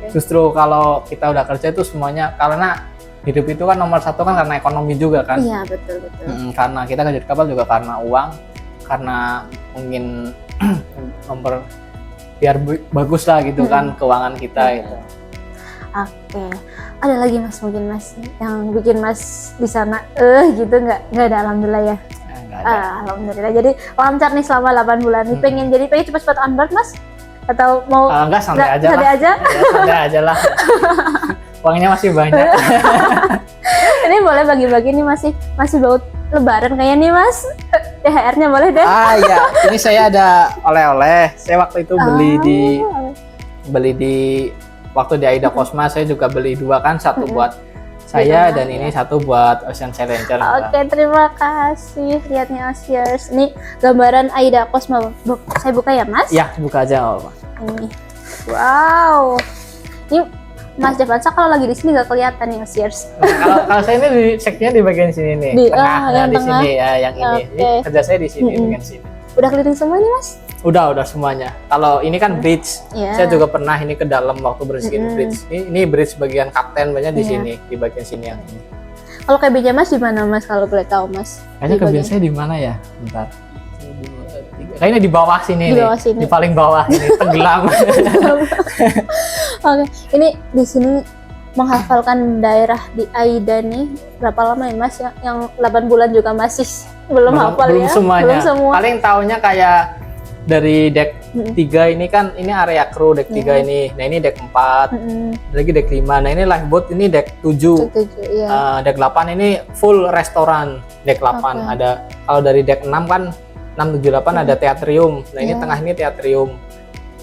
Speaker 1: Justru kalau kita udah kerja itu semuanya, karena hidup itu kan nomor satu kan karena ekonomi juga kan.
Speaker 2: Iya betul.
Speaker 1: Karena kita kerja di kapal juga karena uang, karena mungkin biar bagus lah gitu kan keuangan kita itu.
Speaker 2: Oke, ada lagi Mas mungkin Mas yang bikin Mas di sana gitu nggak ada alhamdulillah ya. Alhamdulillah, jadi lancar nih selama 8 bulan nih. Pengen cepet-cepet onboard Mas? Atau mau
Speaker 1: enggak, santai aja lah.
Speaker 2: Ya,
Speaker 1: santai aja lah. Uangnya masih banyak.
Speaker 2: Ini boleh bagi-bagi nih, masih baut lebaran kayaknya nih Mas. THR-nya boleh deh.
Speaker 1: Ya, ini saya ada oleh-oleh. Saya waktu itu beli di waktu di Aida Cosma, saya juga beli 2 kan, satu buat saya dan ini satu buat Ocean Challenger.
Speaker 2: Oke, terima kasih. Lihatnya Oceans. Ini gambaran Aida Cosma. Saya buka ya Mas?
Speaker 1: Ya, buka aja Pak.
Speaker 2: Ini. Wow. Ini Mas Jevansa kalau lagi di sini nggak kelihatan nih Oceans.
Speaker 1: Kalau saya ini di seksinya di bagian sini nih. Di sini ya, yang ini. Ini kerja saya di sini bagian sini.
Speaker 2: Udah keliling semua nih Mas?
Speaker 1: Udah semuanya. Kalau ini kan bridge, saya juga pernah ini ke dalam waktu bersihin bridge. Ini bridge bagian kapten banyak di sini, di bagian sini yang ini.
Speaker 2: Kalau cabinnya Mas di mana Mas kalau boleh tahu Mas?
Speaker 1: Kayaknya cabin saya di mana ya? Bentar. Kayaknya di bawah sini di paling bawah ini, tenggelam. Oke,
Speaker 2: ini di sini menghafalkan daerah di Aida nih berapa lama ya Mas? Yang 8 bulan juga masih belum hafal ya?
Speaker 1: Belum semua. Paling tahunya kayak dari deck 3 ini kan, ini area kru deck 3 ini. Nah ini deck 4, lagi deck 5. Nah ini lifeboat ini deck 7. Deck 8 ini full restoran. Deck 8 ada, kalau dari deck 6 kan 6, 7, 8 ada teatrium. Nah ini tengah ini teatrium.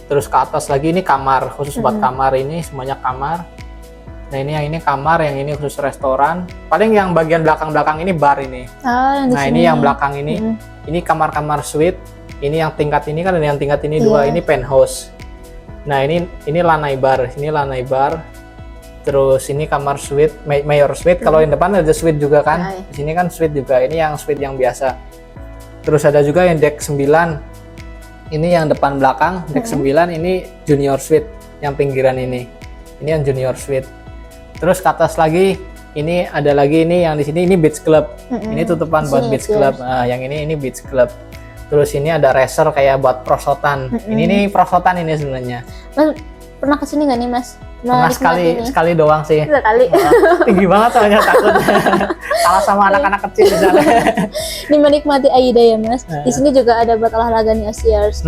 Speaker 1: Terus ke atas lagi ini kamar, khusus buat kamar, ini semuanya kamar. Nah ini yang ini kamar, yang ini khusus restoran. Paling yang bagian belakang-belakang ini bar ini. Nah ini yang belakang ini kamar-kamar suite. Ini yang tingkat ini kan, ada yang tingkat ini 2, ini penthouse. Nah ini lanai bar, Terus ini kamar suite, mayor suite. Kalau yang depan ada suite juga kan. Di sini kan suite juga. Ini yang suite yang biasa. Terus ada juga yang deck 9. Ini yang depan belakang, deck 9 ini junior suite yang pinggiran ini. Ini yang junior suite. Terus ke atas lagi ini ada lagi ini yang di sini ini beach club. Ini tutupan buat beach club. Yang ini beach club. Terus ini ada racer kayak buat prosotan. Ini prosotan ini sebenarnya.
Speaker 2: Mas pernah kesini nggak nih Mas?
Speaker 1: Pernah sekali doang sih.
Speaker 2: Sekali.
Speaker 1: Tinggi banget soalnya, takut kalah sama anak-anak kecil di sana.
Speaker 2: Ini menikmati Aida ya Mas. Di sini juga ada buat olahraga nih Oceans.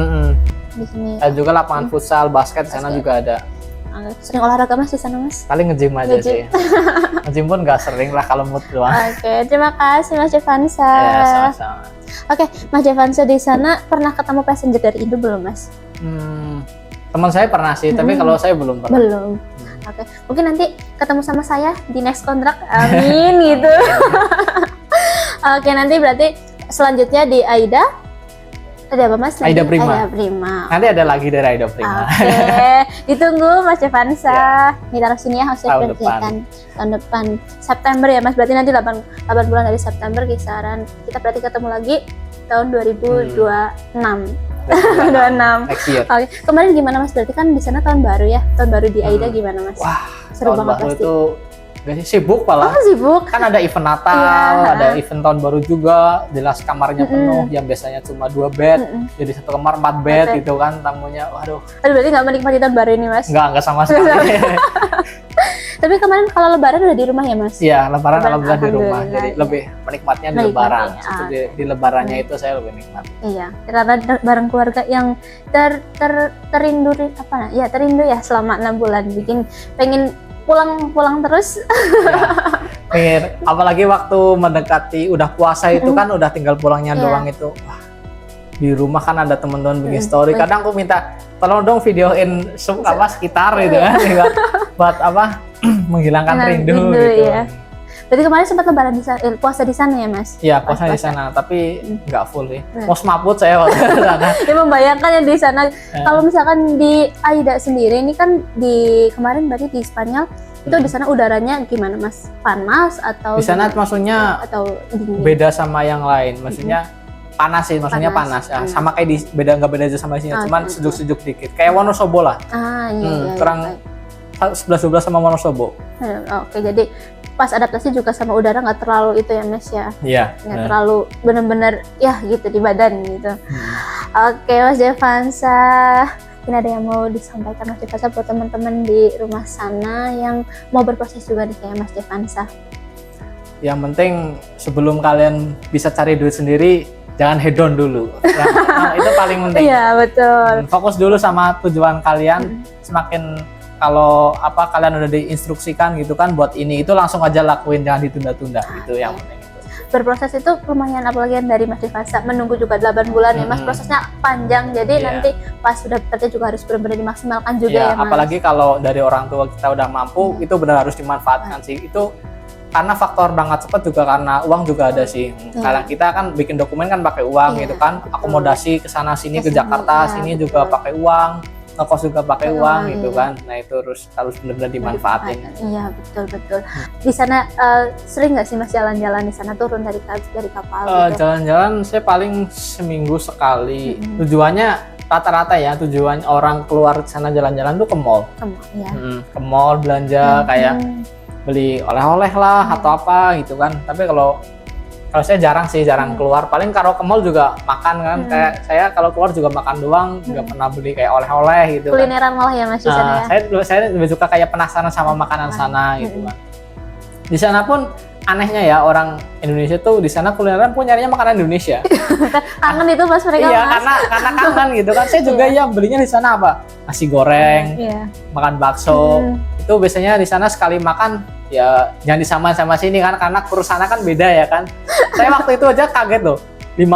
Speaker 2: Di sini.
Speaker 1: Ada juga lapangan futsal, basket di sana juga ada.
Speaker 2: Sering olahraga Mas di sana Mas?
Speaker 1: Paling nge-gym aja sih. Nge-gym pun nggak sering lah kalau mood doang.
Speaker 2: Oke, terima kasih Mas Jevansa.
Speaker 1: Ya, sama-sama.
Speaker 2: Oke, Mas Jevansa di sana pernah ketemu passenger dari Indo belum Mas?
Speaker 1: Teman saya pernah sih, tapi kalau saya belum pernah.
Speaker 2: Belum. Oke, mungkin nanti ketemu sama saya di next kontrak. Amin gitu. Oke, nanti berarti selanjutnya di Aida ada apa Mas?
Speaker 1: Aida Prima.
Speaker 2: Aida Prima.
Speaker 1: Nanti ada lagi dari Aida Prima.
Speaker 2: Oke, ditunggu Mas Devansa. Ini taruh sini ya, hasil
Speaker 1: Tahun
Speaker 2: kegiatan tahun depan September ya Mas. Berarti nanti 8 bulan dari September kisaran. Kita berarti ketemu lagi tahun 2026. 26.
Speaker 1: Next year.
Speaker 2: Oke, kemarin gimana Mas? Berarti kan di sana tahun baru ya. Tahun baru di Aida gimana Mas?
Speaker 1: Wah,
Speaker 2: seru
Speaker 1: tahun
Speaker 2: banget
Speaker 1: baru
Speaker 2: pasti.
Speaker 1: itu gak sih, sibuk malah.
Speaker 2: Oh, sibuk.
Speaker 1: Kan ada event Natal, ada event tahun baru juga, jelas kamarnya penuh, yang biasanya cuma 2 bed, jadi satu kamar 4 bed gitu kan, tamunya, waduh.
Speaker 2: Aduh, berarti nggak menikmati tahun baru ini Mas?
Speaker 1: Enggak sama sekali.
Speaker 2: Tapi kemarin kalau lebaran udah di rumah ya Mas?
Speaker 1: Iya, lebaran alhamdulillah di rumah, jadi
Speaker 2: iya.
Speaker 1: lebih menikmatnya di lebaran. Di lebarannya itu saya lebih nikmat.
Speaker 2: Iya, karena bareng keluarga yang terindu apa ya, terindu ya selama 6 bulan, bikin pengen pulang terus.
Speaker 1: Ya, pengen, apalagi waktu mendekati udah puasa itu kan udah tinggal pulangnya doang itu. Wah, di rumah kan ada teman-teman bikin story. Kadang aku minta tolong dong videoin apa sekitar gitu kan, buat apa menghilangkan rindu gitu.
Speaker 2: Ya. Berarti kemarin sempat lebaran di sana, puasa di sana ya Mas?
Speaker 1: Iya, puasa di sana, tapi nggak full sih. Mau semaput saya waktu di sana.
Speaker 2: Ya, membayangkan ya di sana. Kalau misalkan di Aida sendiri ini kan di kemarin berarti di Spanyol itu di sana udaranya gimana Mas? Panas atau?
Speaker 1: Di sana maksudnya
Speaker 2: atau dingin?
Speaker 1: Beda sama yang lain, maksudnya panas sih, maksudnya panas. Ya, sama kayak di nggak beda aja sama di sini, cuman sejuk-sejuk dikit. Kayak Wonosobo lah.
Speaker 2: Iya,
Speaker 1: kurang 11-12 sama Wonosobo.
Speaker 2: Oke, jadi pas adaptasi juga sama udara nggak terlalu itu ya Mas ya?
Speaker 1: Iya.
Speaker 2: Nggak terlalu bener-bener ya gitu di badan gitu. Oke Mas Devansa, ini ada yang mau disampaikan Mas Devansa buat teman-teman di rumah sana yang mau berproses juga nih kayak Mas Devansa?
Speaker 1: Yang penting sebelum kalian bisa cari duit sendiri, jangan hedon dulu. Nah, itu paling penting.
Speaker 2: Iya, betul.
Speaker 1: Fokus dulu sama tujuan kalian. Semakin kalau kalian udah diinstruksikan gitu kan buat ini itu langsung aja lakuin, jangan ditunda-tunda. Itu yang penting.
Speaker 2: Berproses itu lumayan, apalagi yang dari Mas Devansa menunggu juga 8 bulan ya Mas, prosesnya panjang, jadi nanti pas sudah bekerja juga harus benar-benar dimaksimalkan juga ya Mas.
Speaker 1: Apalagi kalau dari orang tua kita udah mampu, itu benar harus dimanfaatkan sih. Itu karena faktor berangkat cepat juga karena uang juga ada sih. Kalau kita kan bikin dokumen kan pakai uang gitu kan, akomodasi ke sana sini ke Jakarta sini juga pakai uang, ngekos juga pakai uang gitu kan. Nah itu harus benar-benar dimanfaatin.
Speaker 2: Iya, betul. Di sana sering nggak sih Mas jalan-jalan di sana, turun dari kapal gitu?
Speaker 1: Jalan-jalan saya paling seminggu sekali. Tujuannya rata-rata ya, tujuan orang keluar ke sana jalan-jalan tuh ke mall. Ke mall belanja kayak beli oleh-oleh lah atau apa gitu kan. Tapi kalau saya jarang keluar, paling kalau ke mall juga makan kan. Kayak saya kalau keluar juga makan doang, nggak pernah beli kayak oleh-oleh gitu.
Speaker 2: Kulineran malah ya Mas di sana ya.
Speaker 1: Saya lebih suka kayak penasaran sama makanan sana gitu kan. Di sana pun anehnya ya, orang Indonesia tuh di sana kulineran pun nyarinya makanan Indonesia.
Speaker 2: Kangen itu Mas mereka.
Speaker 1: Iya, karena kangen gitu kan. Saya juga ya belinya di sana apa? Nasi goreng, makan bakso. Itu biasanya di sana sekali makan ya jangan disamain sama sini kan, karena kurs sana kan beda ya kan. Saya waktu itu aja kaget loh, 5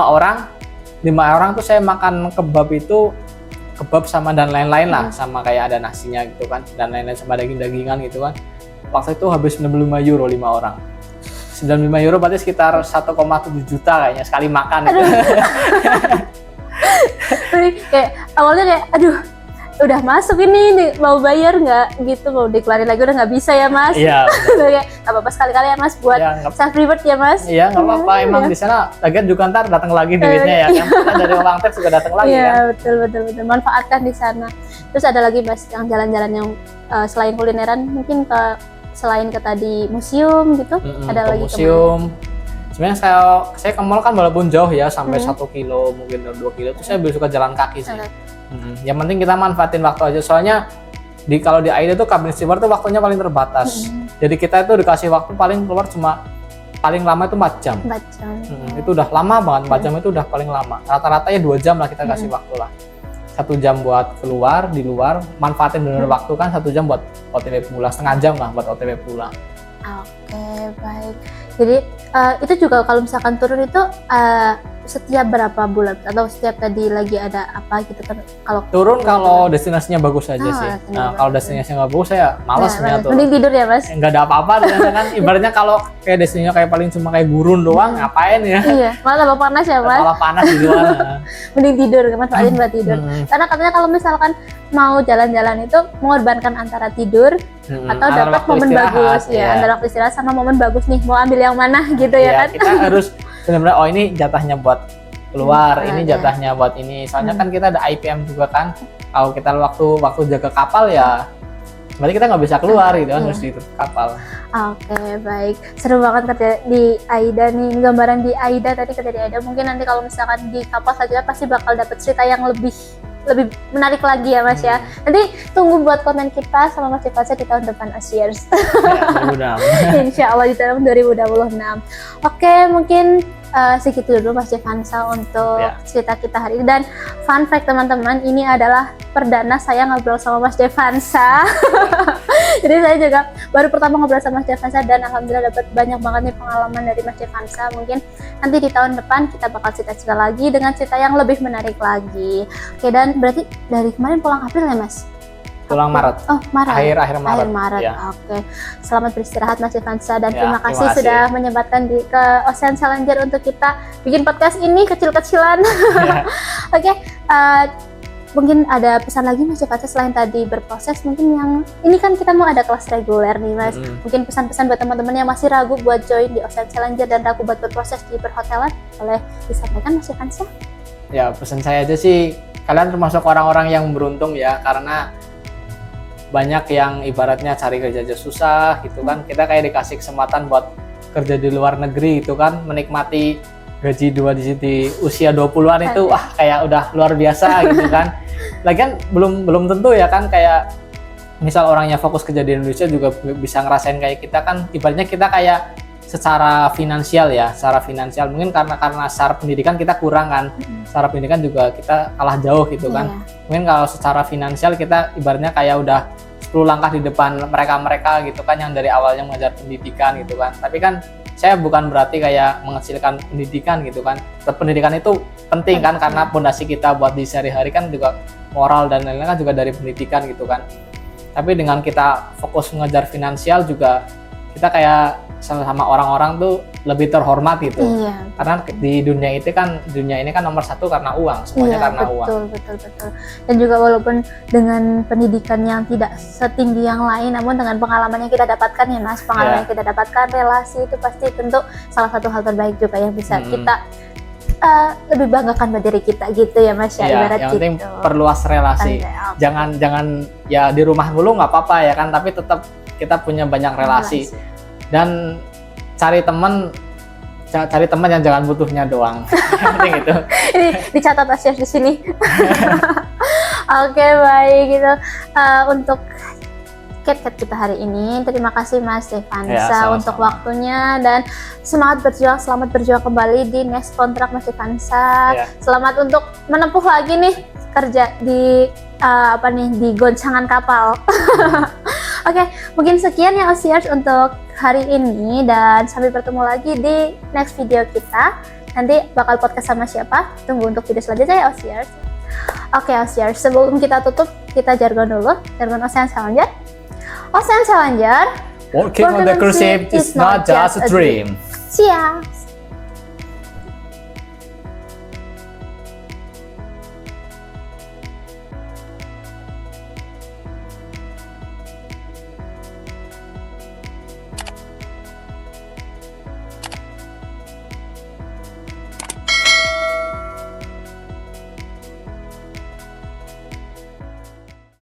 Speaker 1: orang tuh saya makan kebab sama dan lain-lain lah, sama kayak ada nasinya gitu kan, dan lain-lain sama daging-dagingan gitu kan. Waktu itu habis 95 euro 5 orang. 95 euro berarti sekitar 1,7 juta kayaknya sekali makan gitu.
Speaker 2: Kayak awalnya kayak aduh, udah masuk ini mau bayar nggak gitu, mau dikeluarin lagi udah nggak bisa ya Mas.
Speaker 1: Iya.
Speaker 2: Kayak nggak apa-apa sekali-kali ya Mas buat self reward ya Mas.
Speaker 1: Iya, nggak apa-apa, emang di sana lagian juga ntar datang lagi duitnya ya kan. Kita dari uang tax juga datang lagi kan. Iya,
Speaker 2: betul. Manfaatkan di sana. Terus ada lagi Mas yang jalan-jalan yang selain kulineran, mungkin selain ke tadi museum gitu, ada lagi
Speaker 1: museum. Sebenarnya saya ke mall kan walaupun jauh ya, sampai 1 kilo mungkin 2 kilo, itu saya lebih suka jalan kaki sih. Yang penting kita manfaatin waktu aja, soalnya kalau di Aida tuh cabin steamer tuh waktunya paling terbatas. Jadi kita itu dikasih waktu paling keluar paling lama itu 4 jam.
Speaker 2: 4 jam.
Speaker 1: Itu udah lama banget, 4 jam itu udah paling lama. Rata-rata ya 2 jam lah kita kasih waktu lah. 1 jam buat keluar, di luar, manfaatin bener waktu kan, 1 jam buat OTW pulang, setengah jam lah buat OTW pulang.
Speaker 2: Oke, baik. Jadi itu juga kalau misalkan turun itu setiap berapa bulan atau setiap tadi lagi ada apa gitu kan? Kalau
Speaker 1: turun kalau destinasinya bagus aja sih. Nah, kalau destinasinya nggak bagus saya malas tuh.
Speaker 2: Mending tidur ya, Mas.
Speaker 1: Nggak ada apa-apa kan. Ibaratnya kalau kayak destinasinya kayak paling cuma kayak gurun doang, ngapain ya?
Speaker 2: Iya, malah tambah panas ya, Mas.
Speaker 1: Malah panas di luar.
Speaker 2: Mending tidur, manfaatin buat tidur. Karena katanya kalau misalkan mau jalan-jalan itu mengorbankan antara tidur atau dapat momen bagus ya, antara waktu istirahat sama momen bagus nih, mau ambil yang mana gitu ya kan?
Speaker 1: Kita harus benar-benar ini jatahnya buat keluar, ini jatahnya buat ini. Soalnya kan kita ada IPM juga kan. Kalau kita waktu jaga kapal ya, berarti kita nggak bisa keluar gitu kan, harus di kapal.
Speaker 2: Oke, baik. Seru banget kerja di AIDA nih. Ini gambaran di AIDA tadi, kerja di AIDA. Mungkin nanti kalau misalkan di kapal saja pasti bakal dapet cerita yang lebih menarik lagi ya, Mas ya. Nanti tunggu buat konten kita sama Mas Devansa di tahun depan Asiers.
Speaker 1: Ya,
Speaker 2: Insya Allah di tahun 2026. Oke, mungkin segitu dulu Mas Devansa untuk cerita kita hari ini. Dan fun fact teman-teman, ini adalah perdana saya ngobrol sama Mas Devansa. Jadi saya juga baru pertama ngobrol sama Mas Devansa dan alhamdulillah dapat banyak banget nih pengalaman dari Mas Devansa. Mungkin nanti di tahun depan kita bakal cerita-cerita lagi dengan cerita yang lebih menarik lagi. Oke, dan berarti dari kemarin pulang April ya, Mas?
Speaker 1: Pulang Maret.
Speaker 2: Oh, Maret.
Speaker 1: Akhir Maret.
Speaker 2: Ya. Oke. Selamat beristirahat Mas Devansa dan terima kasih sudah menyempatkan ke Ocean Challenger untuk kita bikin podcast ini kecil-kecilan. Oke. Mungkin ada pesan lagi Mas Devansa selain tadi berproses, mungkin yang ini kan kita mau ada kelas reguler nih, Mas. Mungkin pesan-pesan buat teman-teman yang masih ragu buat join di Ocean Challenger dan ragu buat berproses di perhotelan, boleh disampaikan Mas Devansa?
Speaker 1: Ya, pesan saya aja sih, kalian termasuk orang-orang yang beruntung ya, karena banyak yang ibaratnya cari kerja aja susah gitu kan. Kita kayak dikasih kesempatan buat kerja di luar negeri gitu kan, menikmati gaji 2 digit di usia 20-an itu wah kayak udah luar biasa gitu kan. Lagian belum tentu ya kan, kayak misal orangnya fokus kerja di Indonesia juga bisa ngerasain kayak kita kan. Ibaratnya kita kayak secara finansial mungkin karena secara pendidikan kita kurang kan. Secara pendidikan juga kita kalah jauh gitu kan. Mungkin kalau secara finansial kita ibaratnya kayak udah 10 langkah di depan mereka gitu kan, yang dari awalnya mengajar pendidikan gitu kan. Tapi kan saya bukan berarti kayak mengecilkan pendidikan gitu kan. Pendidikan itu penting kan, karena pondasi kita buat di sehari-hari kan juga moral dan lain-lain kan juga dari pendidikan gitu kan. Tapi dengan kita fokus mengejar finansial juga kita kayak sama orang-orang tuh lebih terhormat gitu. Karena di dunia ini kan nomor satu karena uang, semuanya karena uang.
Speaker 2: Betul. Dan juga walaupun dengan pendidikan yang tidak setinggi yang lain, namun dengan pengalaman yang kita dapatkan ya Mas, pengalaman yang kita dapatkan, relasi itu pasti tentu salah satu hal terbaik juga yang bisa kita lebih banggakan pada diri kita gitu ya Mas ya, ibarat
Speaker 1: yang penting perluas relasi. Jangan ya di rumah dulu nggak apa-apa ya kan, tapi tetap kita punya banyak relasi. Dan cari teman yang jangan butuhnya doang. Yang penting itu.
Speaker 2: Ini dicatat Asiers di sini. Oke, baik gitu. Untuk Cat kita hari ini, terima kasih Mas Devansa untuk waktunya dan selamat berjuang kembali di next kontrak Mas Devansa. Selamat untuk menempuh lagi nih kerja di di goncangan kapal. Oke, mungkin sekian ya Asiers untuk hari ini dan sampai bertemu lagi di next video kita. Nanti bakal podcast sama siapa? Tunggu untuk video selanjutnya ya Asiers. Oke Asiers, sebelum kita tutup, kita jargon dulu. Jargon Ocean Challenger. Ocean Challenger,
Speaker 1: working on the cruise ship is not just a dream.
Speaker 2: Cheers.